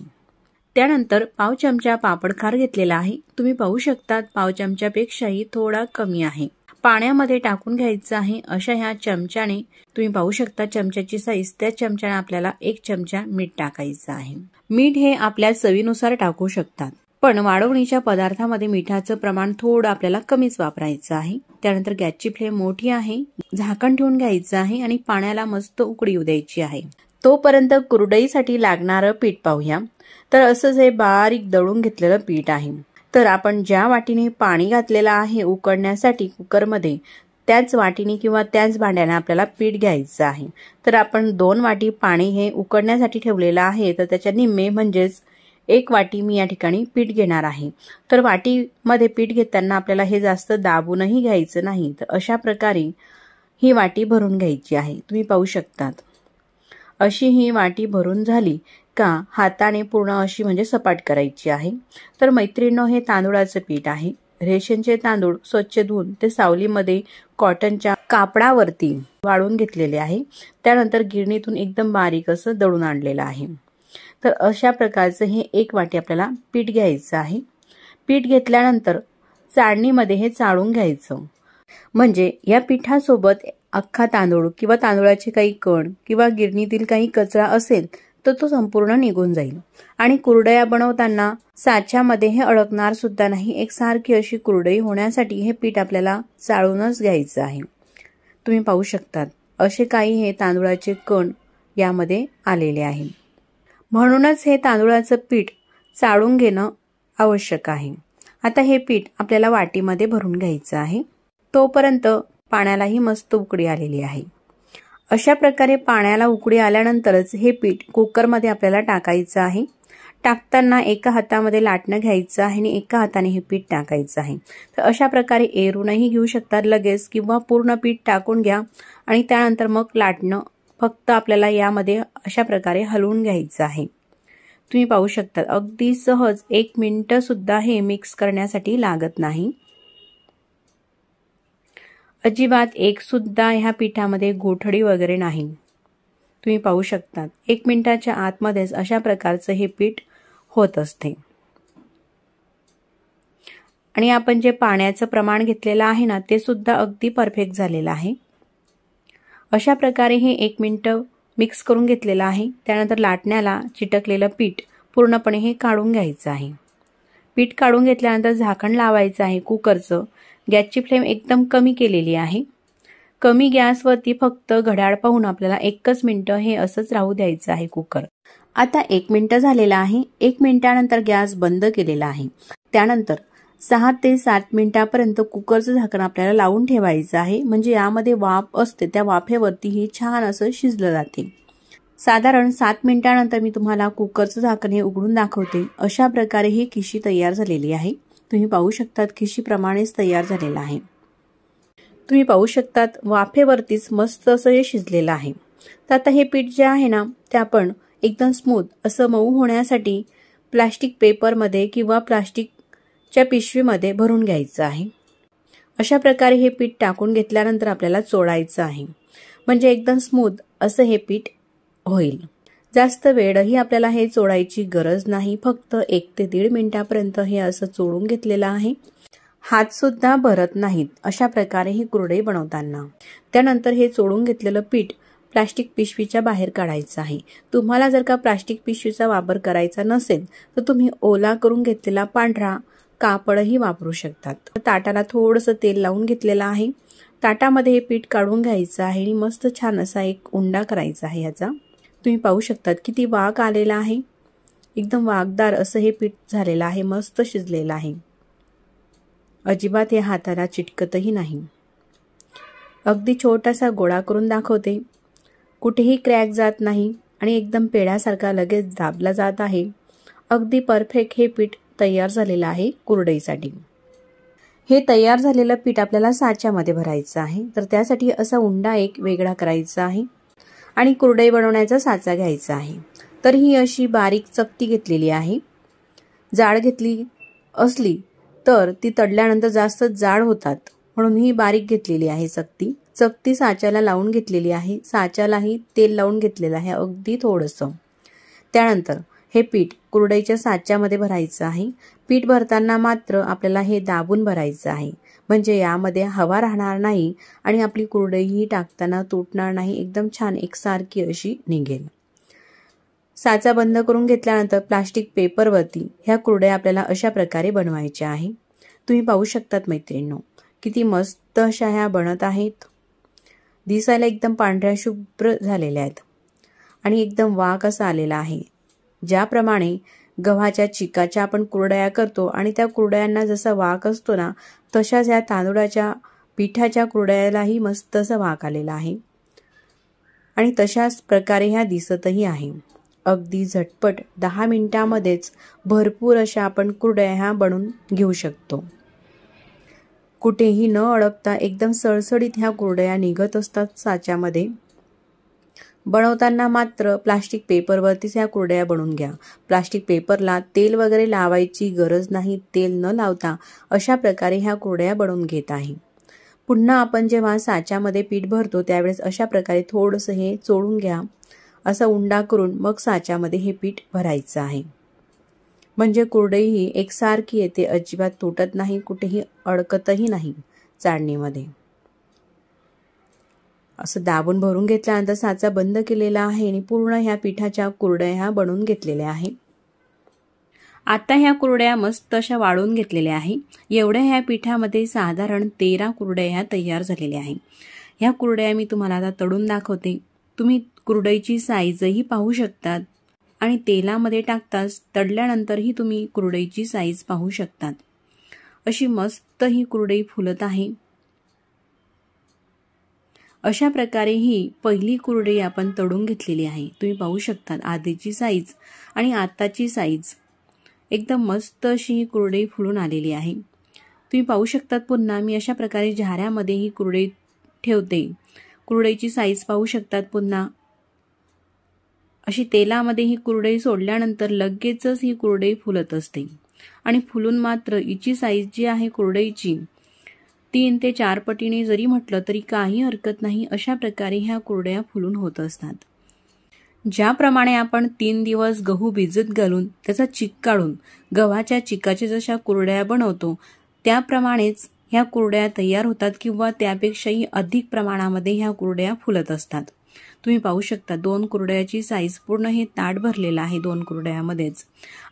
त्यानंतर पाव चमचा पापडखार घेतलेला आहे। तुम्ही पाहू शकतात पाव चमच्यापेक्षाही थोडा कमी आहे। पाण्यामध्ये टाकून घ्यायचं आहे। अशा ह्या चमच्याने तुम्ही पाहू शकता चमच्याची साईज, त्या चमच्याने आपल्याला 1 चमचा मीठ टाकायचं आहे। मीठ हे आपल्या चवीनुसार टाकू शकतात, पण वाळवणीच्या पदार्थामध्ये मिठाचं प्रमाण थोडं आपल्याला कमीच वापरायचं आहे। त्यानंतर गॅसची फ्लेम मोठी आहे, झाकण ठेवून घ्यायचं आहे आणि पाण्याला मस्त उकळी येऊ द्यायची आहे। तोपर्यंत कुरडईसाठी लागणारं पीठ पाहूया। तर असंच हे बारीक दळून घेतलेलं पीठ आहे। तर आपण ज्या वाटीने पाणी घातलेलं आहे उकळण्यासाठी कुकरमध्ये, त्याच वाटीने किंवा त्याच भांड्याने आपल्याला पीठ घ्यायचं आहे। तर आपण 2 वाटी पाणी हे उकळण्यासाठी ठेवलेलं आहे, तर त्याच्या निम्मे म्हणजेच 1 वाटी मी या ठिकाणी पीठ घेणार आहे। तर वाटीमध्ये पीठ घेताना आपल्याला हे जास्त दाबूनही घ्यायचं नाही। तर अशा प्रकारे ही वाटी भरून घ्यायची आहे। तुम्ही पाहू शकतात अशी ही वाटी भरून झाली का हाताने पूर्ण अशी म्हणजे सपाट करायची आहे। तर मैत्रिणींनो, हे तांदूळाचं पीठ आहे। रेशनचे तांदूळ स्वच्छ धुवून ते सावलीमध्ये कॉटनच्या कापडावरती वाळून घेतलेले आहे। त्यानंतर गिरणीतून एकदम बारीक असं दळून आणलेलं आहे। तर अशा प्रकारचं हे 1 वाटी आपल्याला पीठ घ्यायचं आहे। पीठ घेतल्यानंतर चाळणीमध्ये हे चाळून घ्यायचं, म्हणजे या पिठासोबत अख्खा तांदूळ किंवा तांदूळाचे काही कण किंवा गिरणीतील काही कचरा असेल तर तो संपूर्ण निघून जाईल आणि कुरडया बनवताना साच्यामध्ये हे अडकणार सुद्धा नाही। एकसारखी अशी कुरडई होण्यासाठी हे पीठ आपल्याला चाळूनच घ्यायचं आहे। तुम्ही पाहू शकतात असे काही हे तांदूळाचे कण यामध्ये आलेले आहे, म्हणूनच हे तांदूळाचं पीठ चाळून घेणं आवश्यक आहे। आता हे पीठ आपल्याला वाटीमध्ये भरून घ्यायचं आहे। तोपर्यंत पाण्यालाही मस्त उकळी आलेली आहे। अशा प्रकारे पाण्याला उकळी आल्यानंतरच हे पीठ कुकरमध्ये आपल्याला टाकायचं आहे। टाकताना एका हातामध्ये लाटणं घ्यायचं आहे आणि एका हाताने हे पीठ टाकायचं आहे। तर अशा प्रकारे एरूनही घेऊ शकतात लगेच, किंवा पूर्ण पीठ टाकून घ्या आणि त्यानंतर मग लाटणं फक्त आपल्याला यामध्ये अशा प्रकारे हलवून घ्यायचं आहे। तुम्ही पाहू शकता अगदी सहज 1 मिनिट सुद्धा हे मिक्स करण्यासाठी लागत नाही। अजिबात एक सुद्धा ह्या पिठामध्ये गोठडी वगैरे नाही। तुम्ही पाहू शकतात 1 मिनिटाच्या आतमध्येच अशा प्रकारचं हे पीठ होत असते। आणि आपण जे पाण्याचं प्रमाण घेतलेलं आहे ना, ते सुद्धा अगदी परफेक्ट झालेलं आहे। अशा प्रकारे हे 1 मिनिट मिक्स करून घेतलेलं आहे। त्यानंतर लाटण्याला चिटकलेलं पीठ पूर्णपणे हे काढून घ्यायचं आहे। पीठ काढून घेतल्यानंतर झाकण लावायचं आहे कुकरचं। गॅसची फ्लेम एकदम कमी केलेली आहे। कमी गॅसवरती फक्त घड्याळ पाहून आपल्याला 1च मिनिट हे असंच राहू द्यायचं आहे कुकर। आता 1 मिनिट झालेला आहे। 1 मिनिटानंतर गॅस बंद केलेला आहे। त्यानंतर 6 ते 7 मिनिटापर्यंत कुकरचं झाकण आपल्याला लावून ठेवायचं आहे, म्हणजे यामध्ये वाफ असते त्या वाफेवरती हे छान असं शिजलं जाते। साधारण 7 मिनिटानंतर मी तुम्हाला कुकरचं झाकण हे उघडून दाखवते। अशा प्रकारे ही खिशी तयार झालेली आहे। तुम्ही पाहू शकतात खिशीप्रमाणेच तयार झालेला आहे। तुम्ही पाहू शकतात वाफेवरतीच मस्त असं हे शिजलेलं आहे। तर आता हे पीठ जे आहे ना, ते आपण एकदम स्मूथ असं मऊ होण्यासाठी प्लास्टिक पेपरमध्ये किंवा प्लास्टिकच्या पिशवीमध्ये भरून घ्यायचं आहे। अशा प्रकारे हे पीठ टाकून घेतल्यानंतर आपल्याला चोळायचं आहे, म्हणजे एकदम स्मूथ असं हे पीठ होईल। जास्त वेळही आपल्याला हे चोळायची गरज नाही, फक्त 1 ते 1.5 मिनिटापर्यंत हे असं चोळून घेतलेलं आहे। हात सुद्धा भरत नाहीत अशा प्रकारे ही कुरडई बनवताना. त्यानंतर हे चोळून घेतलेलं पीठ प्लास्टिक पिशवीच्या बाहेर काढायचं आहे. तुम्हाला जर का प्लास्टिक पिशवीचा वापर करायचा नसेल तर तुम्ही ओला करून घेतलेला पांढरा कापडही वापरू शकतात. ताटाला थोडंसं तेल लावून घेतलेलं आहे. ताटामध्ये हे पीठ काढून घ्यायचं आहे आणि मस्त छान असा एक उंडा करायचा आहे याचा. तुम्ही पाहू शकतात किती वाक आलेला आहे. एकदम वाकदार असं हे पीठ झालेलं आहे. मस्त शिजलेलं आहे. अजिबात हे हाताला चिटकतही नाही. अगदी छोटासा गोळा करून दाखवते. कुठेही क्रॅक जात नाही आणि एकदम पेढ्यासारखा लगेच दाबला जात आहे. अगदी परफेक्ट हे पीठ तयार झालेलं आहे कुरडईसाठी. हे तयार झालेलं पीठ आपल्याला साच्यामध्ये भरायचं आहे. तर त्यासाठी असा उंडा एक वेगळा करायचा आहे आणि कुरडई बनवण्याचा साचा घ्यायचा आहे. तर ही अशी बारीक चकती घेतलेली आहे. जाड घेतली असली तर ती तळल्यानंतर जास्त जाड होतात म्हणून ही बारीक घेतलेली आहे चकती. चकती साच्याला लावून घेतलेली आहे. साच्यालाही तेल लावून घेतलेलं आहे अगदी थोडंसं. त्यानंतर हे पीठ कुरडईच्या साच्यामध्ये भरायचं आहे. पीठ भरताना मात्र आपल्याला हे दाबून भरायचं आहे म्हणजे यामध्ये हवा राहणार नाही आणि आपली कुरडईही टाकताना तुटणार नाही. एकदम छान एकसारखी अशी निघेल. साचा बंद करून घेतल्यानंतर प्लास्टिक पेपरवरती ह्या कुरडया आपल्याला अशा प्रकारे बनवायच्या आहे. तुम्ही पाहू शकतात मैत्रिणींनो किती मस्त अशा ह्या बनत आहेत. दिसायला एकदम पांढऱ्या शुभ्र झालेल्या आहेत आणि एकदम वाक असा आलेला आहे. ज्याप्रमाणे गव्हाच्या चिकाच्या आपण कुरडया करतो आणि त्या कुरडयांना जसा वाक असतो ना तशाच या तांदूळाच्या पिठाच्या कुरडयालाही मस्त असा वाक आलेला आहे आणि तशाच प्रकारे ह्या दिसतही आहे. अगदी झटपट 10 मिनिटांमध्येच भरपूर अशा आपण कुरडया ह्या बनवून घेऊ शकतो. कुठेही न अडकता एकदम सळसळीत ह्या कुरडया निघत असतात साच्यामध्ये. बनवताना मात्र प्लास्टिक पेपरवरतीच ह्या कुरडया बनवून घ्या. प्लास्टिक पेपरला तेल वगैरे लावायची गरज नाही. तेल न लावता अशा प्रकारे ह्या कुरडया बनवून घेत आहे. पुन्हा आपण जेव्हा साच्यामध्ये पीठ भरतो त्यावेळेस अशा प्रकारे थोडंसं हे चोळून घ्या. असा उंडा करून मग साच्यामध्ये हे पीठ भरायचं आहे म्हणजे कुरडई ही एकसारखी येते. अजिबात तुटत नाही. कुठेही अडकतही नाही चाळणीमध्ये. असं दाबून भरून घेतल्यानंतर साचा बंद केलेला आहे आणि पूर्ण ह्या पिठाच्या कुरडया ह्या बनवून घेतलेल्या आहे. आता ह्या कुरडया मस्त अशा वाळून घेतलेल्या आहे. एवढ्या ह्या पिठामध्ये साधारण 13 कुरडया ह्या तयार झालेल्या आहे. ह्या कुरडया मी तुम्हाला आता तळून दाखवते. तुम्ही कुरडईची साईजही पाहू शकतात आणि तेलामध्ये टाकताच तळल्यानंतरही तुम्ही कुरडईची साईज पाहू शकतात. अशी मस्त ही कुरडई फुलत आहे. अशा प्रकारे ही पहिली कुरडई आपण तळून घेतलेली आहे. तुम्ही पाहू शकतात आधीची साईज आणि आताची साईज एकदम मस्त अशी ही कुरडई फुलून आलेली आहे. तुम्ही पाहू शकतात पुन्हा मी अशा प्रकारे झाऱ्यामध्ये ही कुरडई ठेवते. कुरडईची साईज पाहू शकतात पुन्हा. अशी तेलामध्ये ही कुरडई सोडल्यानंतर लगेचच ही कुरडई फुलत असते आणि फुलून मात्र हिची साईज जी आहे कुरडईची 3 ते 4 पटीने जरी म्हटलं तरी काही हरकत नाही. अशा प्रकारे ह्या कुरडया फुलून होत असतात. ज्याप्रमाणे आपण 3 दिवस गहू भिजत घालून त्याचा चिक काढून गव्हाच्या चिकाच्या जशा कुरडया बनवतो त्याप्रमाणेच ह्या कुरडया तयार होतात किंवा त्यापेक्षाही अधिक प्रमाणामध्ये ह्या कुरडया फुलत असतात. तुम्ही पाहू शकता 2 कुरडयाची साईज पूर्ण हे ताट भरलेलं आहे 2 कुरडयामध्येच.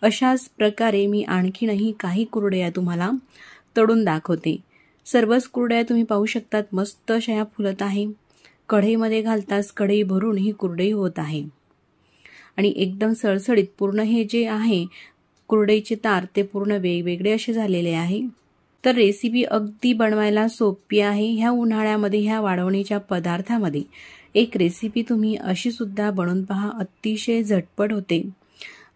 अशाच प्रकारे मी आणखीनही काही कुरडया तुम्हाला तळून दाखवते. सर्वच कुरडया तुम्ही पाहू शकतात मस्त अशा ह्या फुलत आहे. कढईमध्ये घालताच कढई भरून ही कुरडई होत आहे आणि एकदम सळसळीत पूर्ण हे जे आहे कुरडईचे तार ते पूर्ण वेगवेगळे असे झालेले आहे. तर रेसिपी अगदी बनवायला सोपी आहे. ह्या उन्हाळ्यामध्ये ह्या वाळवणीच्या पदार्थामध्ये एक रेसिपी तुम्ही अशी सुद्धा बनवून पहा. अतिशय झटपट होते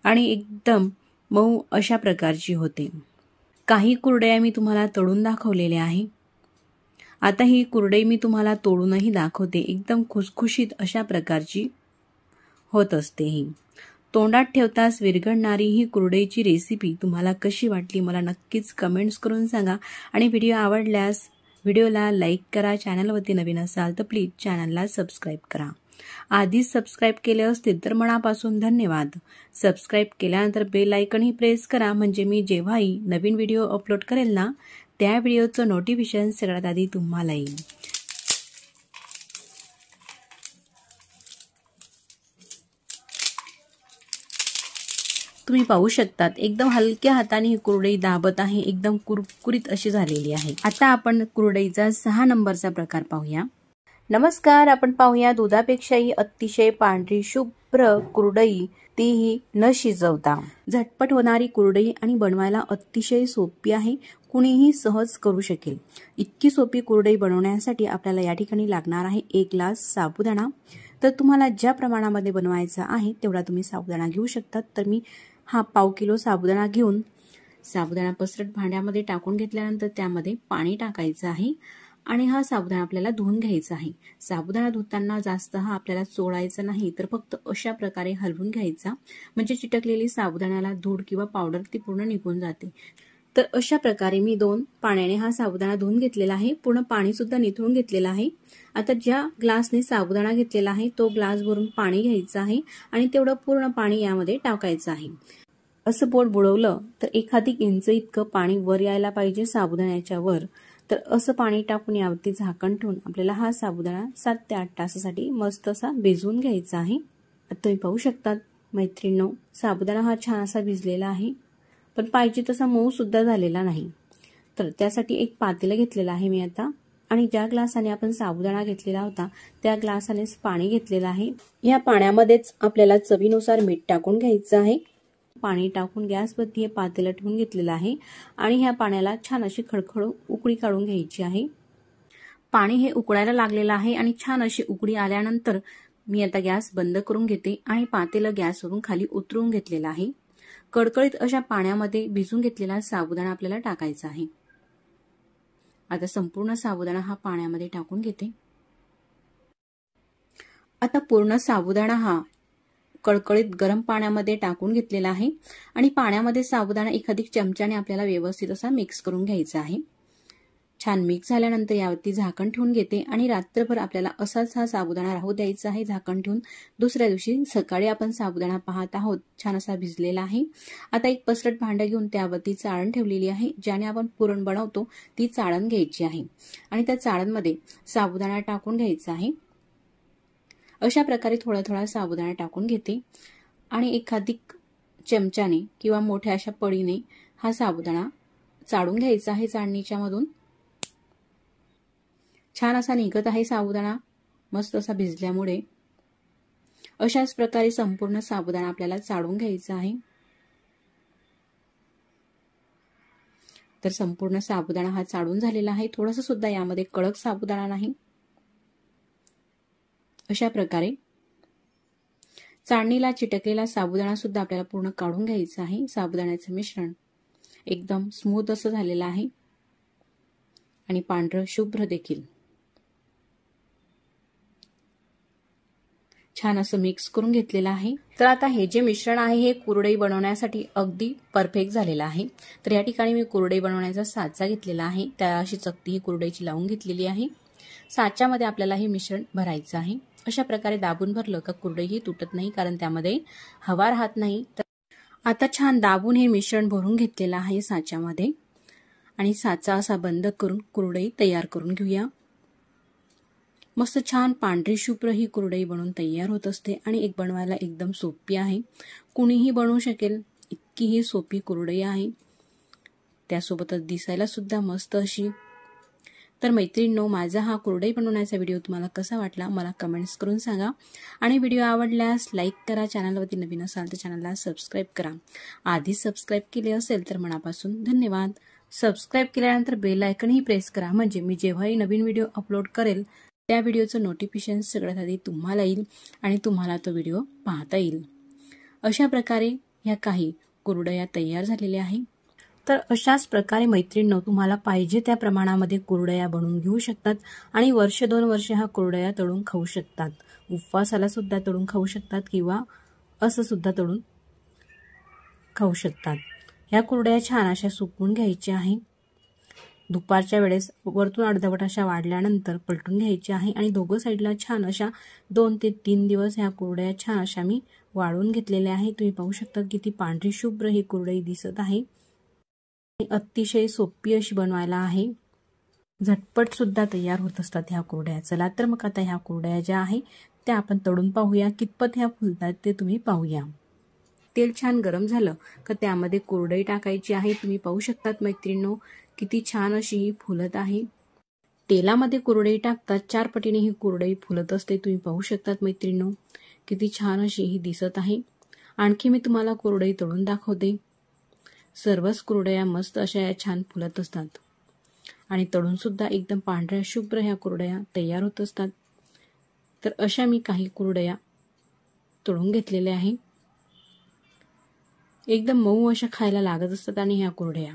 आणि एकदम मऊ अशा प्रकारची होते. काही कुरडया मी तुम्हाला तळून दाखवलेल्या आहे. आता ही कुरडई मी तुम्हाला तोडूनही दाखवते. एकदम खुसखुशीत अशा प्रकारची होत असते ही. तोंडात ठेवताच विरघळणारी ही कुरडईची रेसिपी तुम्हाला कशी वाटली मला नक्कीच कमेंट्स करून सांगा आणि व्हिडिओ आवडल्यास व्हिडिओला लाईक करा. चॅनलवरती नवीन असाल तर प्लीज चॅनलला सबस्क्राईब करा. आधीच सबस्क्राईब केले असतील तर मनापासून धन्यवाद. सबस्क्राईब केल्यानंतर बेल आयकॉनही प्रेस करा म्हणजे मी जेव्हाही नवीन व्हिडिओ अपलोड करेल ना त्या व्हिडिओचं नोटिफिकेशन सगळ्यात आधी तुम्हाला येईल। तुम्ही पाहू शकतात एकदम हलक्या हाताने ही कुरडई दाबत आहे, एकदम कुरकुरीत अशी झालेली आहे। आता आपण कुरडईचा 6 नंबरचा प्रकार पाहूया। नमस्कार, आपण पाहूया दुधापेक्षाही अतिशय पांढरी शुभ्र कुरडई, तीही न शिजवता। झटपट होणारी कुरडई आणि बनवायला अतिशय सोपी आहे, कुणीही सहज करू शकेल। इतकी सोपी कुरडई बनवण्यासाठी आपल्याला या ठिकाणी लागणार आहे 1 ग्लास साबुदाणा। तर तुम्हाला ज्या प्रमाणामध्ये बनवायचा आहे तेवढा तुम्ही साबुदाणा घेऊ शकता। तर मी हा पाव किलो साबुदाणा घेऊन साबुदाणा पसरट भांड्यामध्ये टाकून घेतल्यानंतर त्यामध्ये पाणी टाकायचं आहे आणि हा साबुदाणा आपल्याला धुवून घ्यायचा आहे। साबुदाणा धुताना जास्त हा आपल्याला चोळायचा नाही, तर फक्त अशा प्रकारे हलवून घ्यायचा, म्हणजे चिटकलेली साबुदाण्याला धूळ किंवा पावडर ती पूर्ण निघून जाते। तर अशा प्रकारे मी 2 पाण्याने हा साबुदाणा धुवून घेतलेला आहे, पूर्ण पाणी सुद्धा निथळून घेतलेला आहे। आता ज्या ग्लासने साबुदाणा घेतलेला आहे तो ग्लास भरून पाणी घ्यायचं आहे आणि तेवढं पूर्ण पाणी यामध्ये टाकायचं आहे। असं बोट बुडवलं तर 1 इंच इतकं पाणी वर यायला पाहिजे साबुदाण्याच्या वर। तर असं पाणी टाकून यावरती झाकण ठेवून आपल्याला हा साबुदाणा 7 ते 8 तासासाठी मस्त असा भिजवून घ्यायचा आहे। तुम्ही पाहू शकता मैत्रिणींनो, साबुदाणा हा छान असा भिजलेला आहे, पण पाहिजे तसा मऊ सुद्धा झालेला नाही। तर त्यासाठी एक पातेलं घेतलेलं आहे मी आता, आणि ज्या ग्लासाने आपण साबुदाणा घेतलेला होता त्या ग्लासानेच पाणी घेतलेलं आहे। या पाण्यामध्येच आपल्याला चवीनुसार मीठ टाकून घ्यायचं आहे। पाणी टाकून गॅसवरती हे पातेलं ठेवून घेतलेलं आहे आणि ह्या पाण्याला छान अशी खडखड उकळी काढून घ्यायची आहे। पाणी हे उकळायला लागलेलं आहे आणि छान अशी उकळी आल्यानंतर मी आता गॅस बंद करून घेते आणि पातेलं गॅसवरून खाली उतरवून घेतलेलं आहे। कडकडीत अशा पाण्यामध्ये भिजून घेतलेला साबुदाणा आपल्याला टाकायचा आहे। आता संपूर्ण साबुदाणा हा पाण्यामध्ये टाकून घेते। आता पूर्ण साबुदाणा हा कडकडीत गरम पाण्यामध्ये टाकून घेतलेला आहे आणि पाण्यामध्ये साबुदाणा 1 चमच्याने आपल्याला व्यवस्थित असा मिक्स करून घ्यायचा आहे। छान मिक्स झाल्यानंतर यावरती झाकण ठेवून घेते आणि रात्रभर आपल्याला असाच हा साबुदाणा राहू द्यायचा आहे झाकण ठेवून। दुसऱ्या दिवशी सकाळी आपण साबुदाणा पाहत आहोत छान असा भिजलेला आहे। आता एक पसरट भांडं घेऊन त्यावरती चाळण ठेवलेली आहे, ज्याने आपण पुरण बनवतो ती चाळण घ्यायची आहे आणि त्या चाळणमध्ये साबुदाणा टाकून घ्यायचा आहे। अशा प्रकारे थोडा थोडा साबुदाणा टाकून घेते आणि 1 चमच्याने किंवा मोठ्या अशा पळीने हा साबुदाणा चाळून घ्यायचा आहे चाळणीच्या मधून। छान असा निघत आहे साबुदाणा मस्त असा भिजल्यामुळे। अशाच प्रकारे संपूर्ण साबुदाणा आपल्याला चाळून घ्यायचा आहे। तर संपूर्ण साबुदाणा हा चाळून झालेला आहे, थोडासा सुद्धा यामध्ये कडक साबुदाणा नाही। अशा प्रकारे चाळणीला चिटकलेला साबुदाणा सुद्धा आपल्याला पूर्ण काढून घ्यायचा आहे। साबुदाण्याचे मिश्रण एकदम स्मूथ असं झालेलं आहे आणि पांढरं शुभ्र देखील। छान असं मिक्स करून घेतलेलं आहे। तर आता हे जे मिश्रण आहे हे कुरडई बनवण्यासाठी अगदी परफेक्ट झालेलं आहे। तर या ठिकाणी मी कुरडई बनवण्याचा साचा घेतलेला आहे, त्या अशी चकती ही कुरडईची लावून घेतलेली आहे। साच्यामध्ये आपल्याला हे मिश्रण भरायचं आहे। अशा प्रकारे दाबून भरलं का कुरडई ही तुटत नाही, कारण त्यामध्ये हवा राहत नाही। तर आता छान दाबून हे मिश्रण भरून घेतलेलं आहे साच्यामध्ये आणि साचा असा बंद करून कुरडई तयार करून घेऊया। मस्त छान पांढरी शुभ्र ही कुरडई बनवून तयार होत असते आणि एक बनवायला एकदम सोपी आहे, कुणीही बनवू शकेल इतकी ही सोपी कुरडई आहे। त्यासोबतच दिसायला सुद्धा मस्त अशी। तर मैत्रिणींनो, माझा हा कुरडई बनवण्याचा व्हिडिओ तुम्हाला कसा वाटला मला कमेंट्स करून सांगा आणि व्हिडिओ आवडल्यास लाईक करा, चॅनलवरती नवीन असाल तर चॅनलला सबस्क्राईब करा। आधीच सबस्क्राईब केले असेल तर मनापासून धन्यवाद। सबस्क्राईब केल्यानंतर बेल आयकनही प्रेस करा, म्हणजे मी जेव्हाही नवीन व्हिडिओ अपलोड करेल त्या व्हिडिओचं नोटिफिकेशन सगळ्यात आधी तुम्हाला येईल आणि तुम्हाला तो व्हिडिओ पाहता येईल। अशा प्रकारे ह्या काही कुरडया तयार झालेल्या आहेत। तर अशाच प्रकारे मैत्रिणींनो, तुम्हाला पाहिजे त्या प्रमाणामध्ये कुरडया बनवून घेऊ शकतात आणि 1-2 वर्ष हा कुरडया तळून खाऊ शकतात। उपवासाला सुद्धा तळून खाऊ शकतात किंवा असं सुद्धा तळून खाऊ शकतात। ह्या कुरडया छान अशा सुकवून घ्यायच्या आहे। दुपारच्या वेळेस वरतून अर्धवट अशा वाढल्यानंतर पलटून घ्यायची आहे आणि दोघं साईडला छान अशा 2 ते 3 दिवस ह्या कुरडया छान अशा मी वाळून घेतलेल्या आहे। तुम्ही पाहू शकता किती पांढरी शुभ्र ही कुरडई दिसत आहे। अतिशय सोपी अशी बनवायला आहे, झटपट सुद्धा तयार होत असतात ह्या कुरड्या. चला तर मग आता ह्या कुरड्या ज्या आहे त्या आपण तळून पाहूया. कितपत ह्या फुलतात ते तुम्ही पाहूया. तेल छान गरम झालं का त्यामध्ये कुरडई टाकायची आहे. तुम्ही पाहू शकतात मैत्रिणींनो, किती छान अशी ही फुलत आहे. तेलामध्ये कुरडई टाकतात 4 पटीने ही कुरडई फुलत असते. तुम्ही पाहू शकतात मैत्रिणींनो, किती छान अशी ही दिसत आहे. आणखी मी तुम्हाला कुरडई तळून दाखवते. सर्वच कुरडया मस्त अशा या छान फुलत असतात आणि तळून सुद्धा एकदम पांढऱ्या शुभ्र ह्या कुरडया तयार होत असतात. तर अशा मी काही कुरडया तळून घेतलेल्या आहे. एकदम मऊ अशा खायला लागत असतात आणि ह्या कुरडया